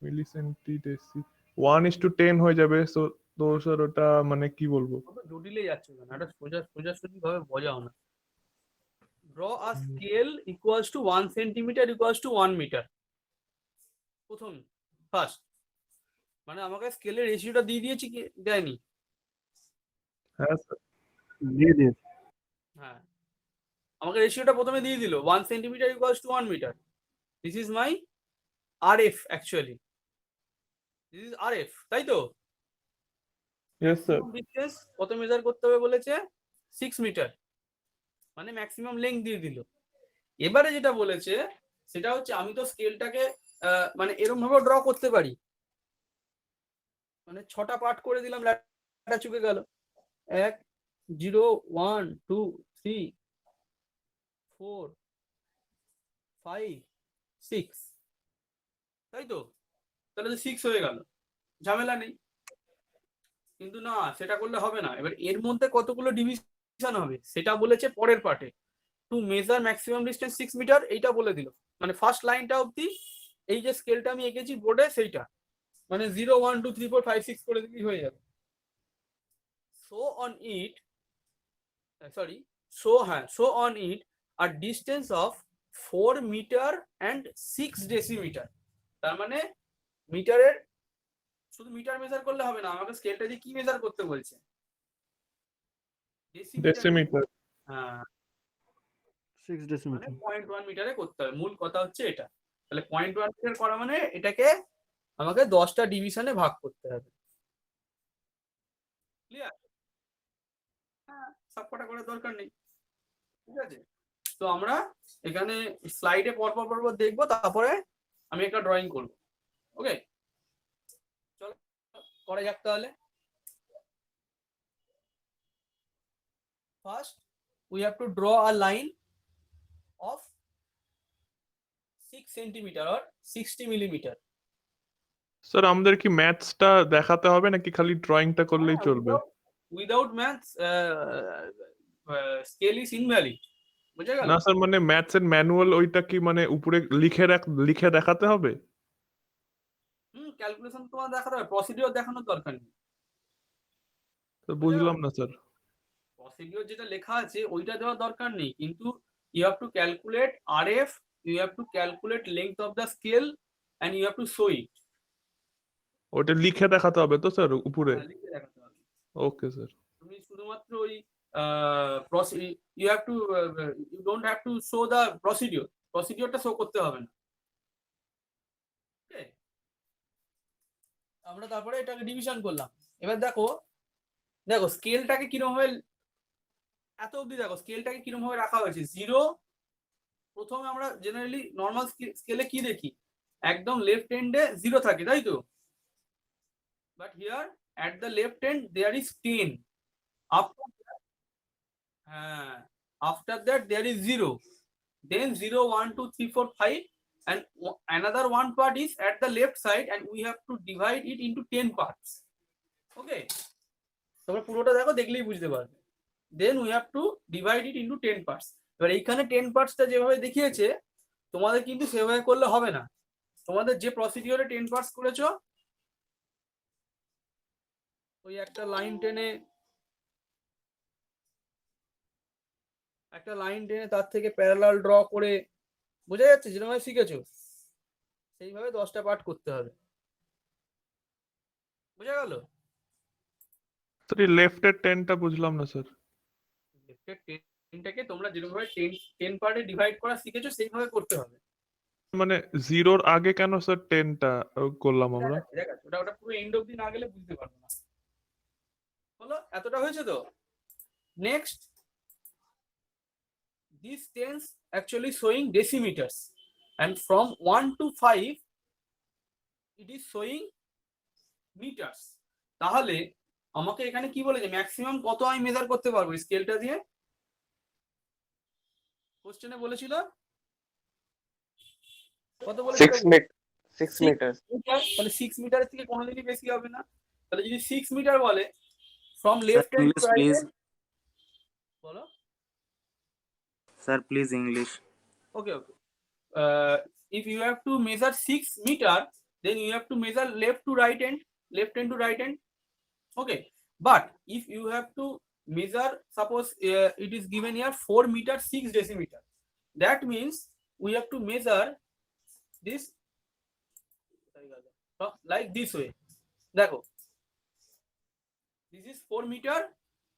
মিলি সেন্টি ডেসি 1:10 হয়ে যাবে। তো স্যার ওটা মানে কি বলবো? কত জটিলে যাচ্ছে না, এটা সোজাসুজি ভাবে বোঝাও না। Draw a scale equals to 1 centimetre equals to 1 metre. প্রথম ফার্স্ট মানে আমাকে স্কেলের রেশিওটা দিয়ে দিয়েছি কি দেয়নি? হ্যাঁ স্যার দিয়ে দিয়ে হ্যাঁ আমাকে রেশিওটা প্রথমে দিয়ে দিল 1 centimetre equals to 1 metre. This is my RF, actually this is RF, তাই তো? Yes sir. ডিসটেন্স কত মেজার করতে হবে বলেছে? 6 মিটার, মানে ম্যাক্সিমাম লেন্থ দিয়ে দিল। এবারে যেটা বলেছে সেটা হচ্ছে আমি তো স্কেলটাকে মানে এরকম ভাবে ড্র করতে পারি, মানে 6টা পার্ট করে দিলাম, ল্যাটা চুকে গেল 1 0 1 2 3 4 5 6, তাই তো? তাহলে তো 6 হয়ে গেল, ঝামেলা নেই। কিন্তু না, সেটা করলে হবে না। এবার এর মধ্যে কতগুলো ডিভিশন হবে সেটা বলেছে পরের পার্টে। To measure maximum distance 6 metre, এইটা বলে দিল। মানে ফার্স্ট লাইনটা অবধি এই যে স্কেলটা আমি এঁকেছি বোর্ডে সেইটা, মানে 0 1 2 3 4 5 6 করে দিলেই হয়ে যাবে। Show on it, sorry, show on it a distance of 4 metre and 6 decimetre. তার মানে মিটারের, শুধু মিটার মেজার করলে হবে না, আমাকে স্কেলটা দিয়ে কি মেজার করতে বলছে? ডেসিমিটার। হ্যাঁ 6 মানে ডেসিমিটার 0.1 মিটারে করতে হবে। মূল কথা হচ্ছে এটা। তাহলে 0.1 মিটার করা মানে এটাকে আমাকে 10টা ডিভিশনে ভাগ করতে হবে। ক্লিয়ার? হ্যাঁ, সবকটা করার দরকার নেই, ঠিক আছে? তো আমরা এখানে স্লাইডে পরপর দেখবো, তারপরে আমি একটা ড্রয়িং করব। ওকে, করা যাক তাহলে। First, we have to draw a line of 6 centimeter or 60 millimeter. Sir আমাদের কি ম্যাথসটা দেখাতে হবে নাকি খালি ড্রয়িংটা করলেই চলবে? Without maths, scale is invalid. বুঝা গেল? না স্যার মানে ম্যাথস এর ম্যানুয়াল ওইটা কি মানে উপরে লিখে দেখাতে হবে? ক্যালকুলেশন তোমার দেখাতে হবে, প্রসিডিওর দেখানোর দরকার নেই। তো বুঝলাম না স্যার। প্রসিডিওর যেটা লেখা আছে ওইটা দেওয়ার দরকার নেই, কিন্তু you have to calculate RF, you have to calculate length of the scale and you have to show it. ওটা লিখে দেখাতে হবে তো স্যার উপরে? হ্যাঁ, লিখে দেখাতে হবে। Okay sir. তুমি শুধুমাত্র ওই you have to you don't have to show the প্রসিডিওরটা শো করতে হবে না। Okay? আমরা তারপরে এটাকে ডিভিশন করলাম। এবার দেখো স্কেলটাকে কিরকম ভাবে এত অবধি দেখো স্কেলটাকে কিরকম ভাবে রাখা হয়েছে। 0 প্রথমে আমরা জেনারেলি নর্মাল স্কেলে কি দেখি, একদম লেফট এন্ডে 0 থাকে, তাই তো? But here at the left end there is 10. After that there is 0. Then 0, 1, 2, 3, 4, 5 and another one part is at the left side and we have to divide it into 10 parts. Okay, তোমরা পুরোটা দেখো, দেখলেই বুঝতে পারবে। Then we have to divide it into 10 parts. এবার এইখানে 10 পার্টসটা যেভাবে দেখিয়েছে তোমাদের কিন্তু সেভাবে করলে হবে না। তোমাদের যে প্রসিডিওরে 10 পার্টস করেছো ওই একটা লাইন টেনে তার থেকে প্যারালাল ড্র করে, বোঝা যাচ্ছে যেরকম শিখেছো সেইভাবে 10টা পার্ট করতে হবে। বোঝা গেল? স্যার এই লেফটের 10টা বুঝলাম না স্যার। লেফটের 10টাকে তোমরা যেরকম 10 পার্টে ডিভাইড করা শিখেছো সেইভাবে করতে হবে। মানে 0-র আগে কেন স্যার 10টা করলাম আমরা? দেখাচ্ছি ওটা পুরো এন্ড অবধি না গেলে বুঝতে পারবো না। হলো, এতটা হয়েছে তো? Next, this tens actually showing decimeters and from 1 to 5 it is showing meters. তাহলে আমাকে এখানে কি বলেছে, ম্যাক্সিমাম কত আমি মেজার করতে পারবো স্কেলটা দিয়ে? কোশ্চেনে বলেছিল কত বলেছিল? 6 মিটার। তাহলে 6 মিটারের থেকে কোনোদিনই বেশি হবে না। তাহলে যদি 6 মিটার বলে from left hand to right hand, বলো Sir, please English. Okay. If you have to measure 6 meter, then you have to measure left to right hand, okay? But if you have to measure, suppose it is given here 4 meter 6 decimeter, that means we have to measure this like this way. Dekho, this is 4 meter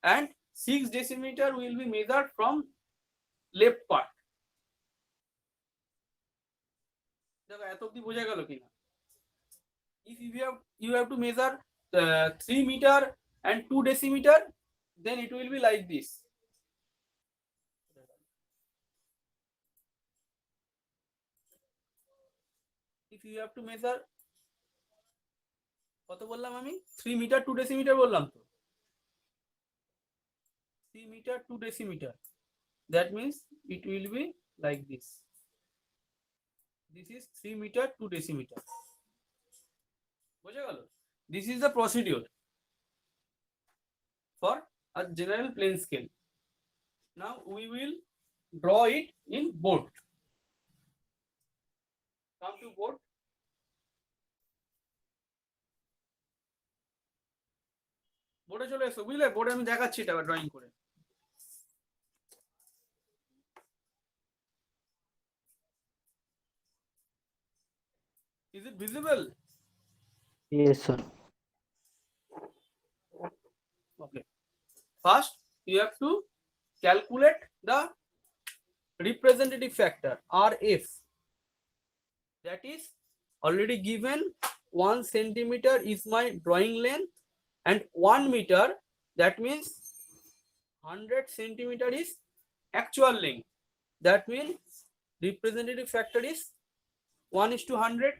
and 6 decimeter will be measured from left part. দেখো এত অবধি বোঝা গেল কিনা? If you have to measure 3 meter and 2 decimeter, then it will be like this. If you have to measure কত বললাম আমি? 3 meter 2 decimeter বললাম তো? 3 meter 2 decimeter. That means it will be like this. This is 3 meter 2 decimeter. বোঝা গেল? This is the procedure for a general plane scale. Now we will draw it in board. Come to board. বোর্ডে চলে এসো, বুঝলে? বোর্ডে আমি দেখাচ্ছি এটা ড্রয়িং করে। Is it visible? Yes, sir. Okay. First, you have to calculate the representative factor RF. That is already given. 1 centimeter is my drawing length and 1 meter, that means 100 centimeter is actual length. That means representative factor is 1:100.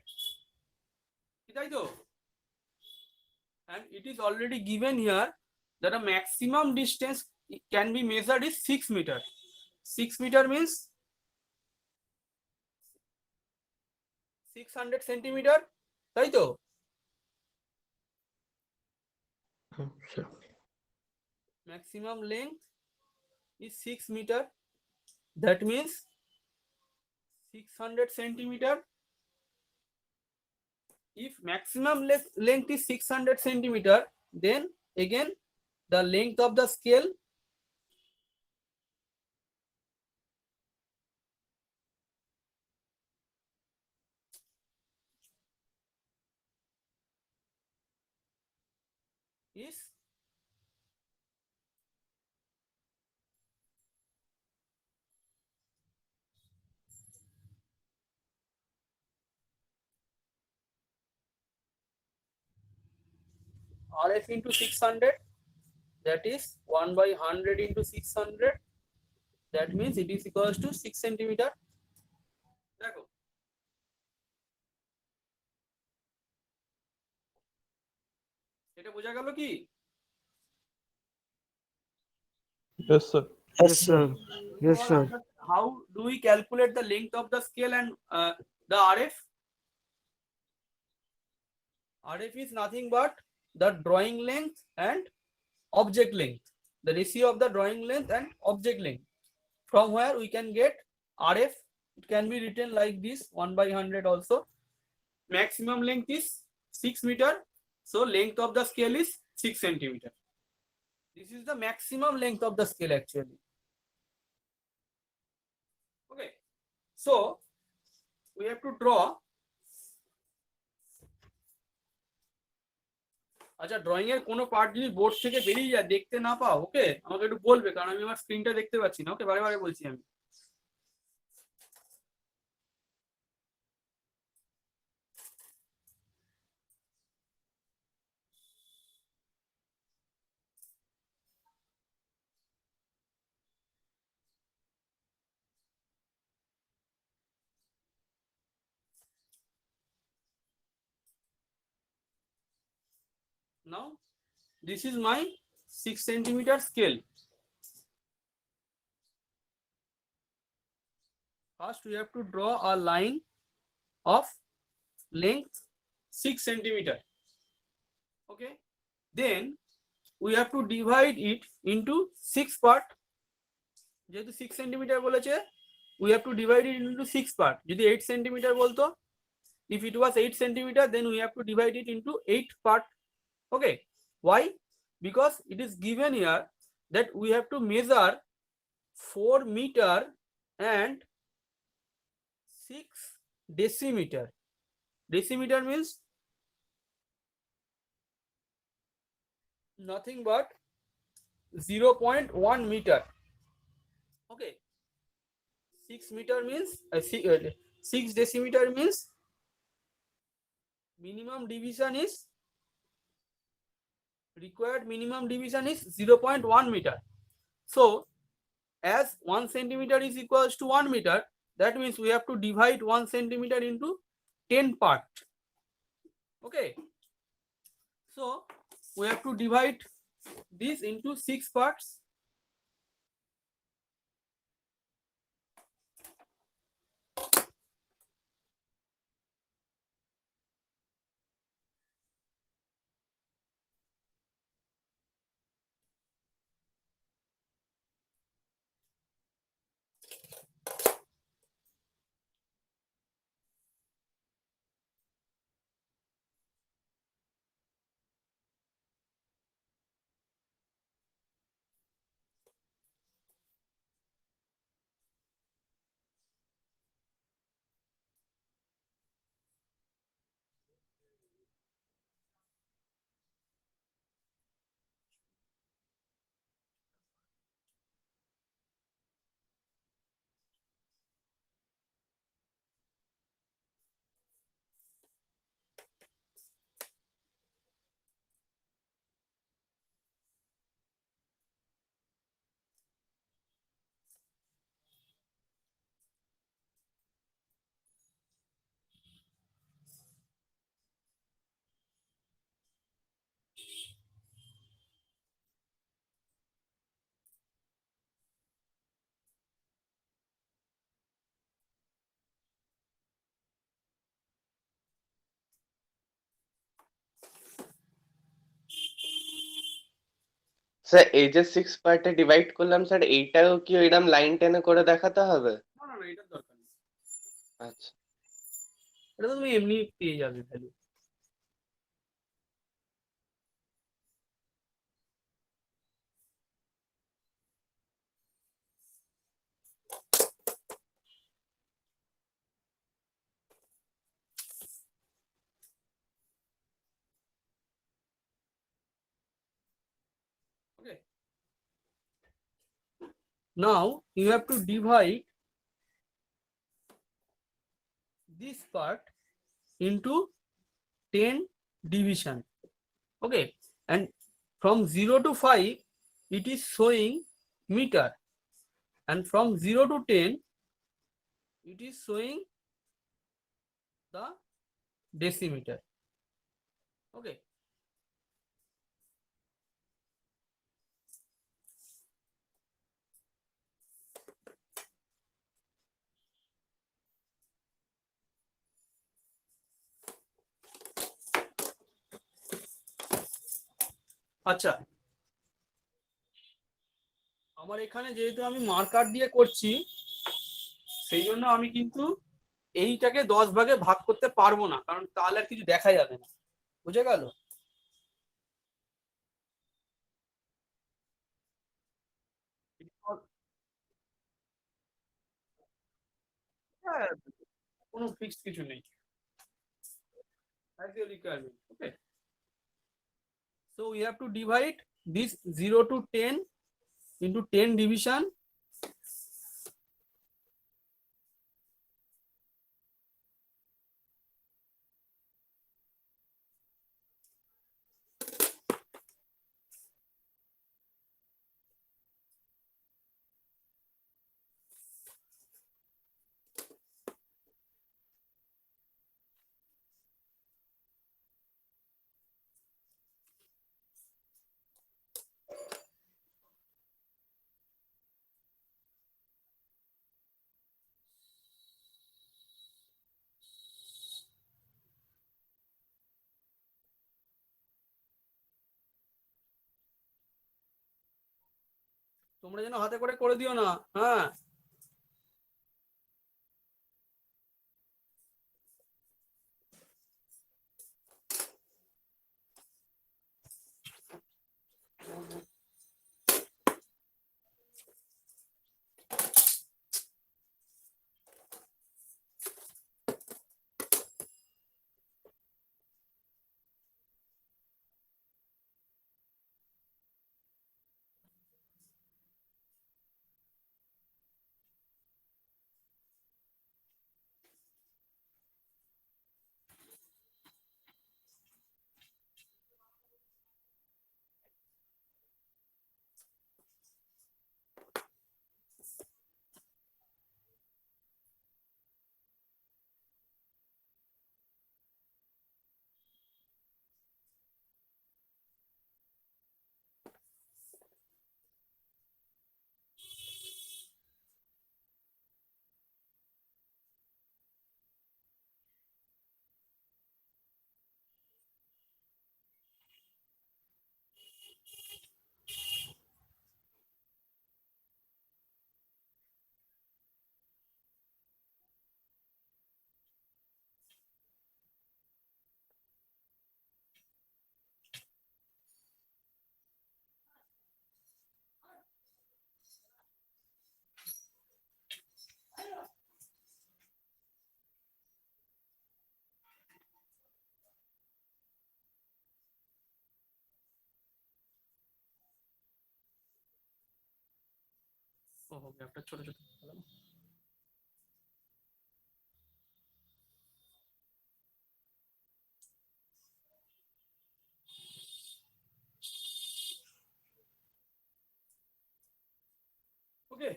তাই তো? and it is already given here that a maximum distance can be measured is 6 meter. 6 meter means 600 centimeter, তাই তো? sir. Maximum length is 6 meter. That means 600 centimeter. If maximum length is 600 centimeter, then again the length of the scale is RF into 600, that is 1 by 100 into 600, that means it is equals to 6 centimeter. দেখো এটা বোঝা গেল কি? Yes, sir. Yes, sir. Yes, sir. How do we calculate the length of the scale and the RF? RF is nothing but the drawing length and object length, the ratio of the drawing length and object length. From where we can get RF, it can be written like this 1 by 100 also. Maximum length is 6 meter, so length of the scale is 6 centimeter. This is the maximum length of the scale actually. Okay, so we have to draw. আচ্ছা, drawing এর কোনো part যদি board থেকে বেরিয়ে যায়, দেখতে না পাও, ওকে আমাকে একটু বলবে, কারণ আমি আমার স্ক্রিনটা দেখতে পাচ্ছি না। ওকে, বারে বারে বলছি আমি। Now this is my 6 centimeter scale. First we have to draw a line of length 6 centimeter. Okay, then we have to divide it into 6 part. যেহেতু 6 centimeter বলেছে, we have to divide it into 6 part. যদি 8 centimeter বলতো, if it was 8 centimeter, then we have to divide it into 8 part. Okay, why? Because it is given here that we have to measure 4 meter and 6 decimeter. Decimeter means nothing but 0.1 meter. Okay, 6 meter means 6 decimeter means minimum division is required minimum division is 0.1 meter. So as 1 centimeter is equals to 1 meter, that means we have to divide 1 centimeter into 10 part. Okay, so we have to divide this into 6 parts. Sir এই যে 6 পার্টে divide করলাম sir এইটাও কি এরকম line টেনে করে দেখাতে হবে? না না না, এটার দরকার নেই, আচ্ছা এটা তো তুমি এমনি পেয়ে যাবে value. Okay. Now you have to divide this part into 10 division. Okay, and from 0 to 5 it is showing meter, and from 0 to 10 it is showing the decimeter. Okay, আচ্ছা আমার এখানে যেহেতু আমি মার্কার দিয়ে করছি সেই জন্য আমি কিন্তু এইটাকে 10 ভাগে ভাগ করতে পারবো না, কারণ তাহলে আর কিছু দেখা যাবে না, বুঝে গেল? হ্যাঁ, কোনো ফিক্সড কিছু নেই, as your requirement. Okay, so we have to divide this 0 to 10 into 10 division. তোমরা যেন হাতে করে দিও না, হ্যাঁ। ওহো, গ্যাপটা ছোট ছোট করে দিলাম। Okay,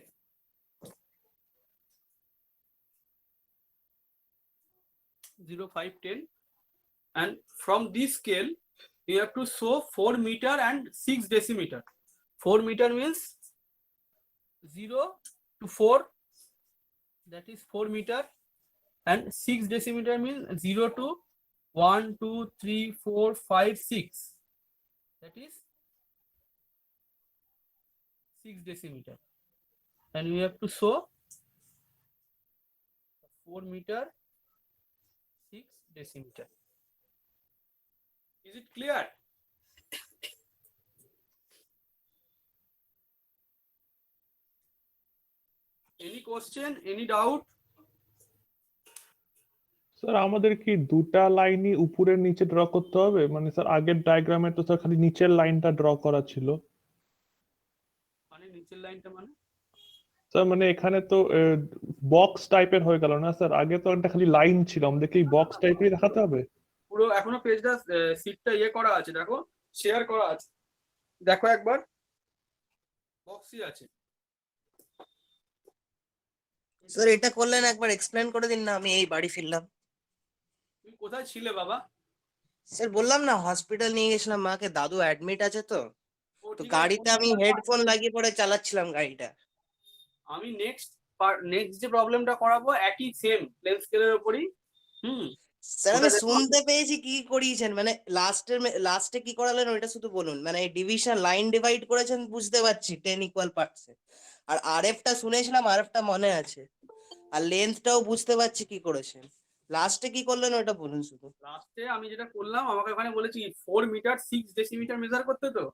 0, 5, 10, and from this scale you have to show 4 meter and 6 decimeter. 4 meter means 0 to 4, that is 4 meter, and 6 decimeter means 0 to 1, 2, 3, 4, 5, 6, that is 6 decimeter. And you have to show 4 meter 6 decimeter. Is it clear? Any question? Any doubt? Sir আমাদের কি দুটা লাইনই উপরের নিচে draw করতে হবে? মানে sir আগের ডায়াগ্রামে তো স্যার খালি নিচের লাইনটা ড্র করা ছিল। মানে নিচের লাইনটা মানে স্যার মানে এখানে তো বক্স টাইপের হয়ে গেল না স্যার? আগে তো একটা খালি লাইন ছিল, আমাদেরকে এই বক্স টাইপেরই দেখাতে হবে? পুরো এখনো পেজটা সিটটা ইয়ে করা আছে, দেখো শেয়ার করা আছে, দেখো একবার বক্সই আছে। স্যার এটা করলেন একবার এক্সপ্লেন করে দিন না, আমি এই বাড়ি ফিরলাম। তুমি কোথায় ছিলে বাবা? স্যার বললাম না হসপিটাল নিয়ে গেছিলাম মাকে, দাদু অ্যাডমিট আছে তো। ও তো ঠিক আছে, গাড়িতে আমি হেডফোন লাগিয়ে পরে চালাচ্ছিলাম গাড়িটা। আমি নেক্সট যে প্রবলেমটা করাবো একই সেম প্লেন স্কেলের উপরই। স্যার আমি ওটা দেখো। শুনতে পেয়েছি কি করিয়েছেন, মানে লাস্টে কি করালেন ওইটা শুধু বলুন। মানে ডিভিশন লাইন ডিভাইড করেছেন বুঝতে পারছি 10 ইকুয়াল পার্টসে, আর আরএফটা শুনেছিলাম, আরএফটা মনে আছে, আর লেন্থটাও বুঝতে পারছি কি করেছেন। লাস্টে কি করলেন ওটা বলুন শুধু। লাস্টে আমি যেটা করলাম, আমাকে ওখানে বলেছি 4 মিটার 6 ডেসিমিটার মেজার করতে। তো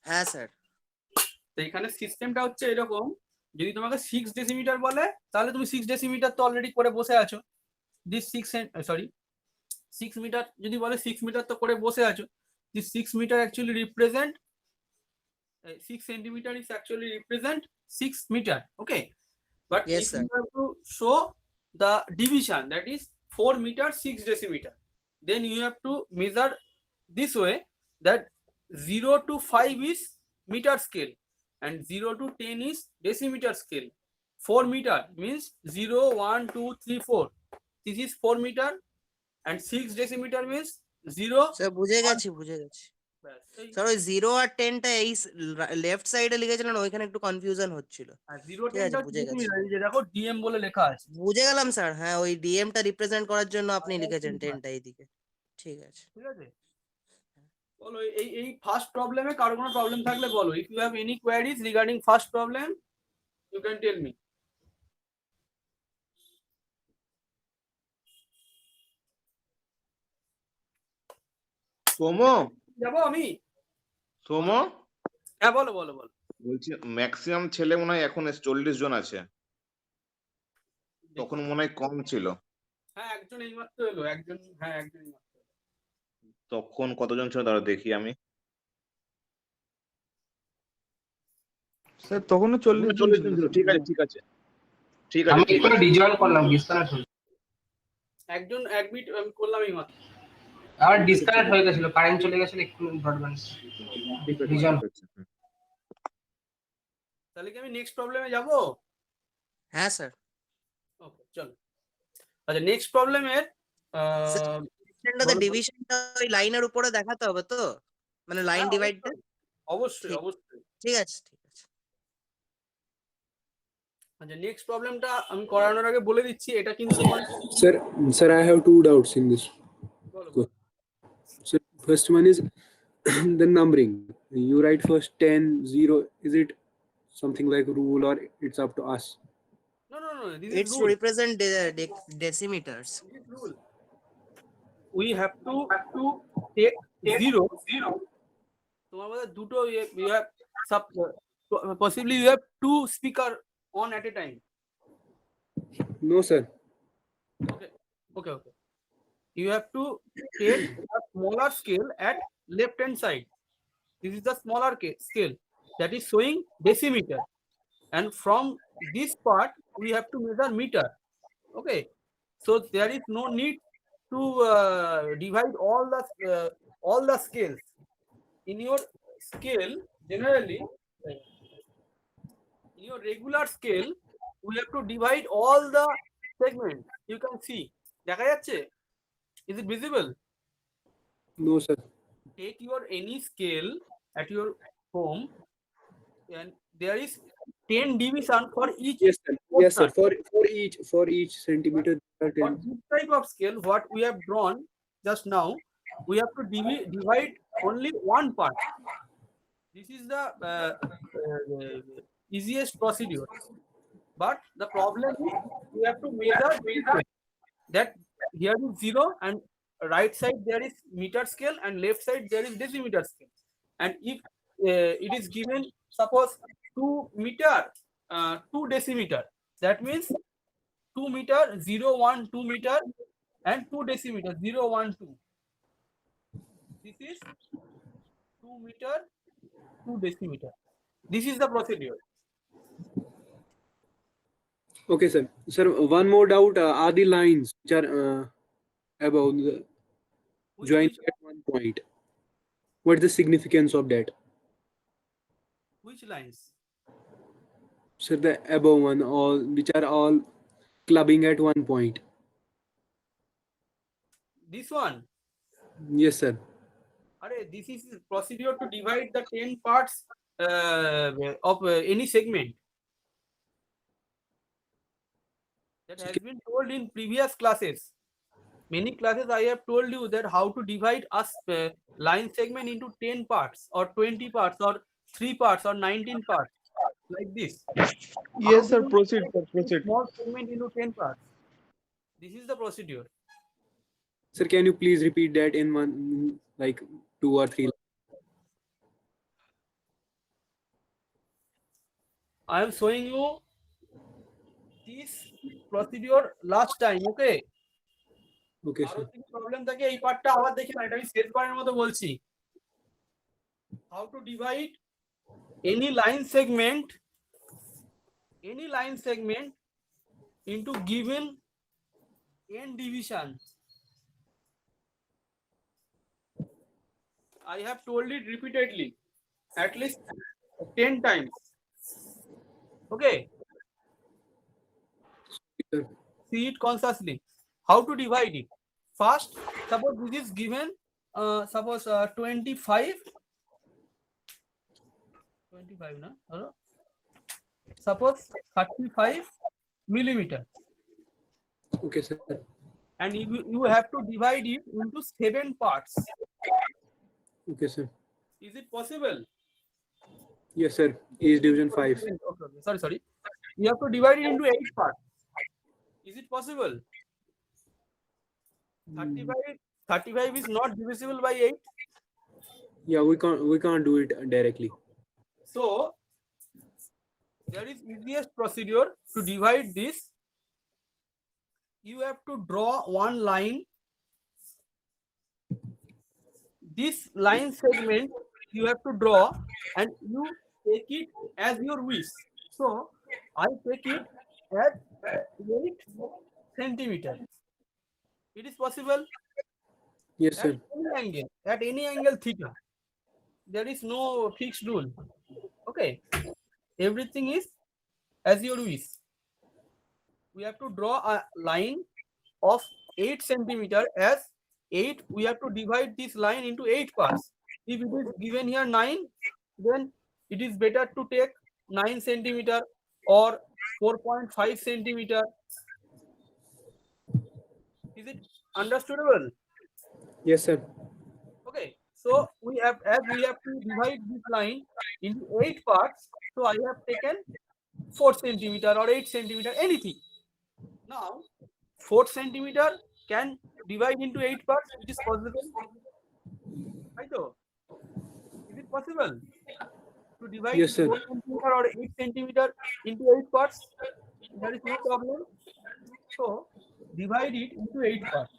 হ্যাঁ স্যার। তো এখানে সিস্টেমটা হচ্ছে এরকম, যদি তোমাকে 6 ডেসিমিটার বলে তাহলে তুমি 6 ডেসিমিটার তো অলরেডি করে বসে আছো। দিস 6 মিটার যদি বলে 6 মিটার তো করে বসে আছো। This 6 metre actually represent 6 centimeter is actually represent 6 meter. Okay, but Yes, if sir. you have to show the division, that is 4 meter 6 decimeter, then you have to measure this way, that 0 to 5 is meter scale and 0 to 10 is decimeter scale. 4 meter means 0 1 2 3 4, this is 4 meter, and 6 decimeter means 0 sir বুঝে গেছি। Sir ওই 0 আর 10টা এই left সাইডে লিখেছিলেন, ওইখানে একটু confusion হচ্ছিল। 0 ঠিক আছে, 10 বুঝে গেছি। যে দেখো ডিএম বলে লেখা আছে। বুঝে গেলাম স্যার, হ্যাঁ ওই ডিএমটা রিপ্রেজেন্ট করার জন্য আপনি লিখেছেন 10টা এইদিকে। ঠিক আছে। ঠিক আছে, বলো এই ফার্স্ট প্রবলেমে কারো কোনো প্রবলেম থাকলে বলো। If you have any queries regarding first problem you can tell me. সোমো, যাবো আমি? সোমো হ্যাঁ বলো বলো বলো। বলছি ম্যাক্সিমাম ছেলে মনে হয় এখন 40 জন আছে, তখন মনে হয় কম ছিল। হ্যাঁ একজন এইমাত্র এলো, একজন, হ্যাঁ একজন এইমাত্র এলো। তখন কতজন ছিল তারা দেখি আমি। স্যার তখনও 40 জন 40 ছিল। জন ছিল, ঠিক আছে ঠিক আছে ঠিক আমি আছে ঠিক একটু আছে। ডিজয়েন করলাম, ডিসকানেক্ট হয়ে একজন অ্যাডমিট আমি করলাম এইমাত্র। আমার ডিসকানেক্ট হয়ে গেছিল, কারেন্ট চলে গেছিল একটু ব্রডব্যান্ড ঠিক আছে ডিজয়েন। ঠিক আছে। তাহলে কি আমি নেক্সট প্রবলেমে যাবো? হ্যাঁ স্যার। ওকে চলো। আচ্ছা নেক্সট প্রবলেমের ডিভিশনটাতে ডিভিশনটা ওই লাইনের উপরে দেখাতে হবে তো, মানে লাইন ডিভাইডটা। অবশ্যই ঠিক। অবশ্যই। ঠিক আছে ঠিক আছে। আচ্ছা নেক্সট প্রবলেমটা আমি করানোর আগে বলে দিচ্ছি, এটা কিন্তু Sir, I have two doubts in this. বলো। So first one is the numbering. You write first 10, 0. Is it something like rule or it's up to us? No, this is It's to rule. represent decimeters. This is rule. We have to take 0. তোমার মধ্যে দুটো you have possibly you have 2 speaker on at a time. No, sir. Okay. You have to take a smaller scale at left hand side. This is the smaller scale that is showing decimeter, and from this part we have to measure meter. Okay, so there is no need to divide all the scales. In your scale, generally, in your regular scale, we have to divide all the segments. You can see. দেখা যাচ্ছে? Is it visible? No, sir. Take your any scale at your home, and there is 10 division for each. Yes, sir. Yes, sir. For each centimeter, there are For 10. this type of scale, what we have drawn just now, we have to divide only one part. This is the easiest procedure. But the problem is you have to measure distance. That here is 0 and right side there is meter scale and left side there is decimeter scale. And if it is given, suppose 2 meter, 2 decimeter, that means 2 meter, 0, 1, 2 meter and 2 decimeter, 0, 1, 2. This is 2 meter, 2 decimeter. This is the procedure. Okay, sir. Sir, one more doubt. Are the lines which are above the join at one point? What is the significance of that? Which lines? Sir, the above one, all which are all clubbing at one point. This one. Yes, sir. This is procedure to divide the 10 parts of any segment. That has been told in previous classes. Many classes I have told you that how to divide a line segment into 10 parts or 20 parts or 3 parts or 19 parts, like this. Yes, sir. How to Proceed, divide sir. a Proceed. small segment into 10 parts. This is the procedure. Sir, can you please repeat that in one, like 2 or 3? I am showing you this procedure last time, okay? Okay, আরো sir. যদি problem থাকে এই পার্টটা আবার দেখে না, এটা আমি শেষবারের মতো বলছি। How to divide any line segment into given n divisions. I have told it repeatedly, at least 10 times. Okay, Sir. see it consciously. How to divide it? First, suppose this is given, suppose 25, na? Suppose 35 millimeter, Okay, sir. and you have to divide it into 7 parts. Okay, sir. Is it possible? Yes, sir. Is division 5. Okay. Sorry. You have to divide it into 8 parts. Is it possible? 35 is not divisible by 8. Yeah, we can't do it directly. So there is easiest procedure to divide this. You have to draw one line. This line segment you have to draw and you take it as your wish. So I take it as 8 centimeter. It is possible? Yes, sir. At any angle theta. There is no fixed rule. Okay. Everything is as your wish. We have to draw a line of 8 centimeter as 8. We have to divide this line into 8 parts. If it is given here 9, then it is better to take 9 centimeter or 4.5 centimeter. Is it understandable? Yes, sir. Okay, so we have to divide this line into 8 parts. So I have taken 4 centimeter or 8 centimeter, anything. Now 4 centimeter can divide into 8 parts. It is possible. Right? Is it possible to divide Yes, sir. 4 centimeter or 8 centimeter into 8 parts? There is no problem. So divide it into 8 parts.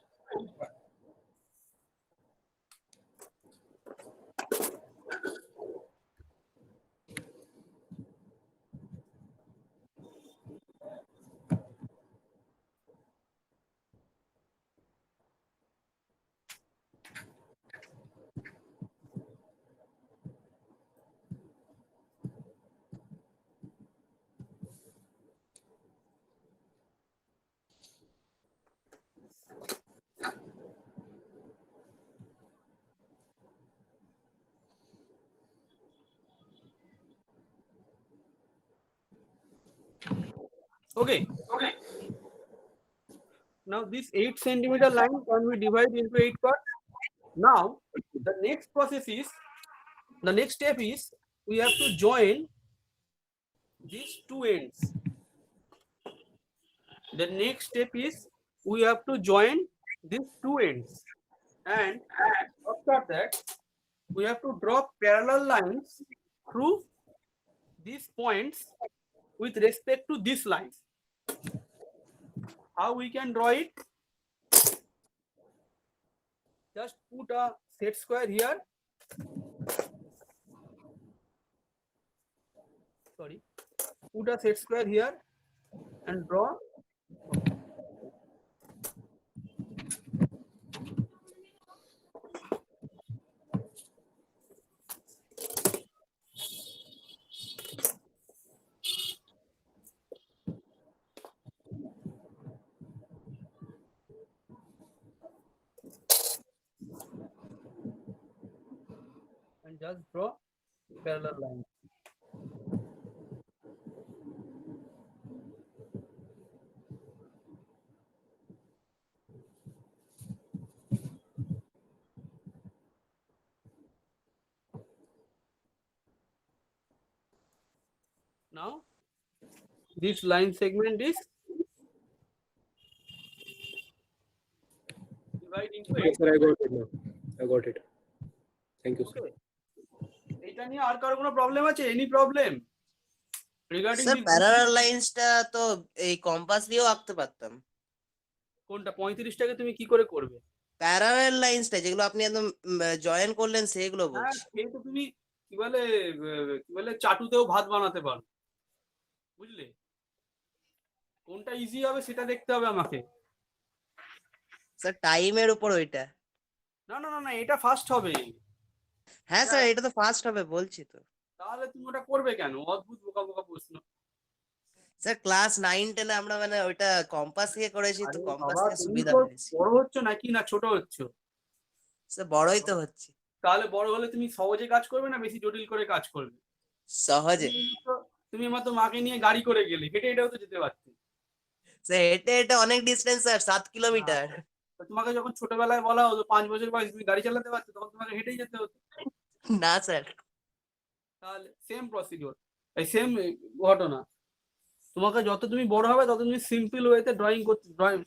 Okay. Now this 8 centimeter line can be divided into 8 parts. Now the next step is we have to join these two ends. The next step is we have to join these two ends, and after that we have to draw parallel lines through these points with respect to this line. How we can draw it? Just put a set square here. Sorry, put a set square here and draw. And just draw parallel lines. Now this line segment is divided into Yes, sir, I got it now. I got it. Thank you, sir. Okay. এটা নিয়ে আর কারো কোনো problem আছে? Any problem regarding sir parallel লাইন্সটা তো এই compass দিয়েও আঁকতে পারতাম। কোনটা 35টাকে তুমি কি করে করবে? প্যারালাল লাইন্সটা যেগুলো আপনি একদম জয়েন করলেন সেগুলো হ্যাঁ, বলছি। সেই তো তুমি কি বলে চাটুতেও ভাত বানাতে পারো, বুঝলে? কোনটা ইজি হবে সেটা দেখতে হবে আমাকে। স্যার টাইমের উপর ওইটা। না না না না, এটা ফার্স্ট হবে। হ্যাঁ স্যার এটা তো ফার্স্ট হবে বলছি তো। তাহলে তুমি ওটা করবে কেন? অদ্ভুত বোকা বোকা প্রশ্ন। স্যার ক্লাস 9-10 এ আমরা মানে ওইটা কম্পাস দিয়ে করেছি তো আরে কম্পাস বাবা, দিয়ে তুমি সুবিধা তো হয়েছে। বড় হচ্ছ নাকি না ছোট হচ্ছ? স্যার বড়ই তো হচ্ছে। তাহলে বড় হলে তুমি সহজে কাজ করবে না বেশি জটিল করে কাজ করবে? সহজে। তুমি মাত্র মাকে নিয়ে গাড়ি করে গেলে, হেঁটে হেঁটেও তো যেতে পারতে। স্যার হেঁটে হেঁটে অনেক ডিস্টেন্স স্যার 7 কিলোমিটার। তো তোমাকে যখন ছোটবেলায় বলা হতো 5 বছর বয়স তুমি গাড়ি চালাতে পারছো, তখন তোমাকে হেঁটেই যেতে হতো। না স্যার। তাহলে সেম প্রসিডিওর, এই সেম ঘটনা। তোমাকে যত তুমি বড় হবে তত তুমি সিম্পল ওয়েতে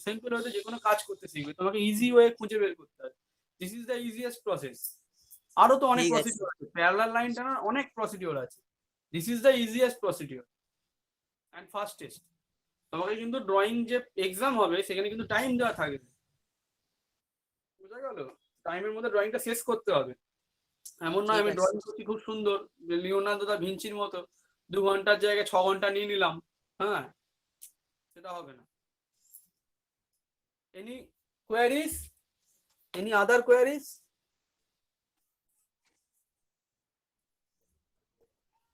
সিম্পল ওয়েতে যে কোনো কাজ করতে শিখবে। তোমাকে ইজি ওয়ে খুঁজে বের করতে হবে। This is the easiest process. আরো তো অনেক ঠিক আছে। প্রসিডিওর আছে, প্যারালাল লাইন টানার অনেক প্রসিডিওর আছে। This is the easiest procedure and fastest. তোমাকে কিন্তু ড্রয়িং যে এক্সাম হবে সেখানে কিন্তু টাইম দেওয়া থাকবে, বুঝা গেল? টাইমের মধ্যে ড্রয়িংটা শেষ করতে হবে। এমন নয় ঠিক আমি আছে। ড্রয়িং করছি খুব সুন্দর, লিওনার্দো দা ভিঞ্চির মতো 2 ঘন্টার জায়গায় 6 ঘন্টা নিয়ে নিলাম, হ্যাঁ, সেটা হবে না। Any queries? Any other queries?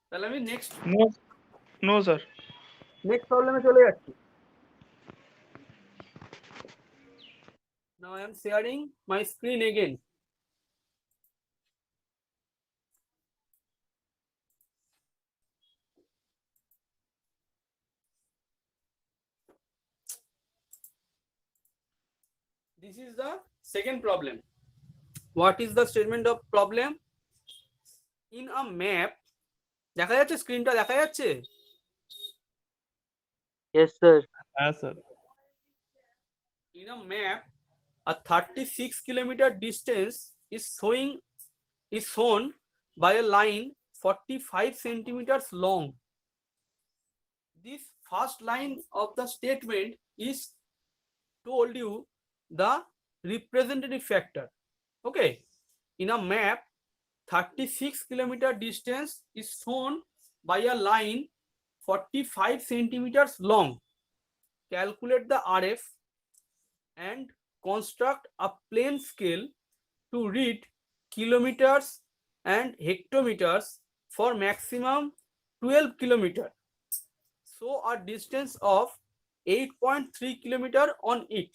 তাহলে আমি নেক্সট No, sir. প্রবলেমে চলে যাচ্ছি। Now I am sharing my screen again. This is the second problem. What is the statement of problem? In a map, দেখা যাচ্ছে স্ক্রিনটা দেখা যাচ্ছে? Yes, sir. হ্যাঁ sir. In a map, a 36 kilometer distance is shown by a line 45 centimeters long. This first line of the statement is told you the representative factor. Okay, in a map 36 kilometer distance is shown by a line 45 centimeters long. Calculate the RF and construct a plane scale to read kilometers and hectometers for maximum 12 kilometer. So a distance of 8.3 kilometer on it.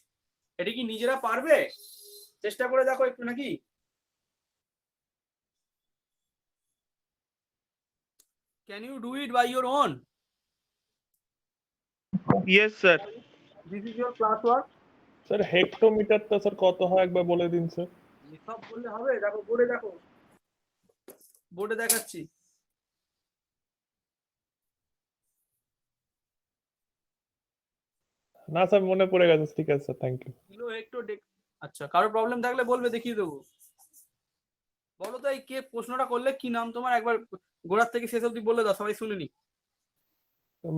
এটা কি নিজেরা পারবে? চেষ্টা করে দেখো একটু নাকি? Can you do it by your own? Yes, sir. This is your class work. Sir হেক্টোমিটারটা স্যার কত হয় একবার বলে দিন স্যার। সব বললে হবে? দেখো বোর্ডে দেখো, বোর্ডে দেখাচ্ছি। না স্যার মনে পড়ে গেছে, ঠিক আছে sir, thank you. Kilo hectare আচ্ছা, কারো প্রবলেম থাকলে বলবে, দেখিয়ে দেবো। বলো তো এই কে প্রশ্নটা করলে, কি নাম তোমার, একবার গোড়ার থেকে শেষ অবধি বলে দাও, সবাই শুনে নি।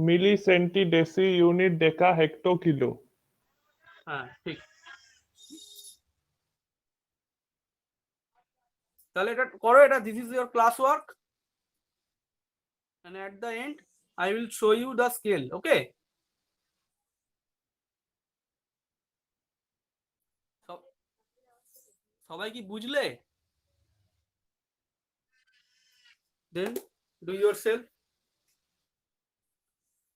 মিলি সেন্টি ডেসি ইউনিট ডেকা হেক্টো কিলো। হ্যাঁ ঠিক। তাহলে এটা করো, এটা this is your class work, and at the end I will show you the scale. Okay, সবাই কি বুঝলে? Then do yourself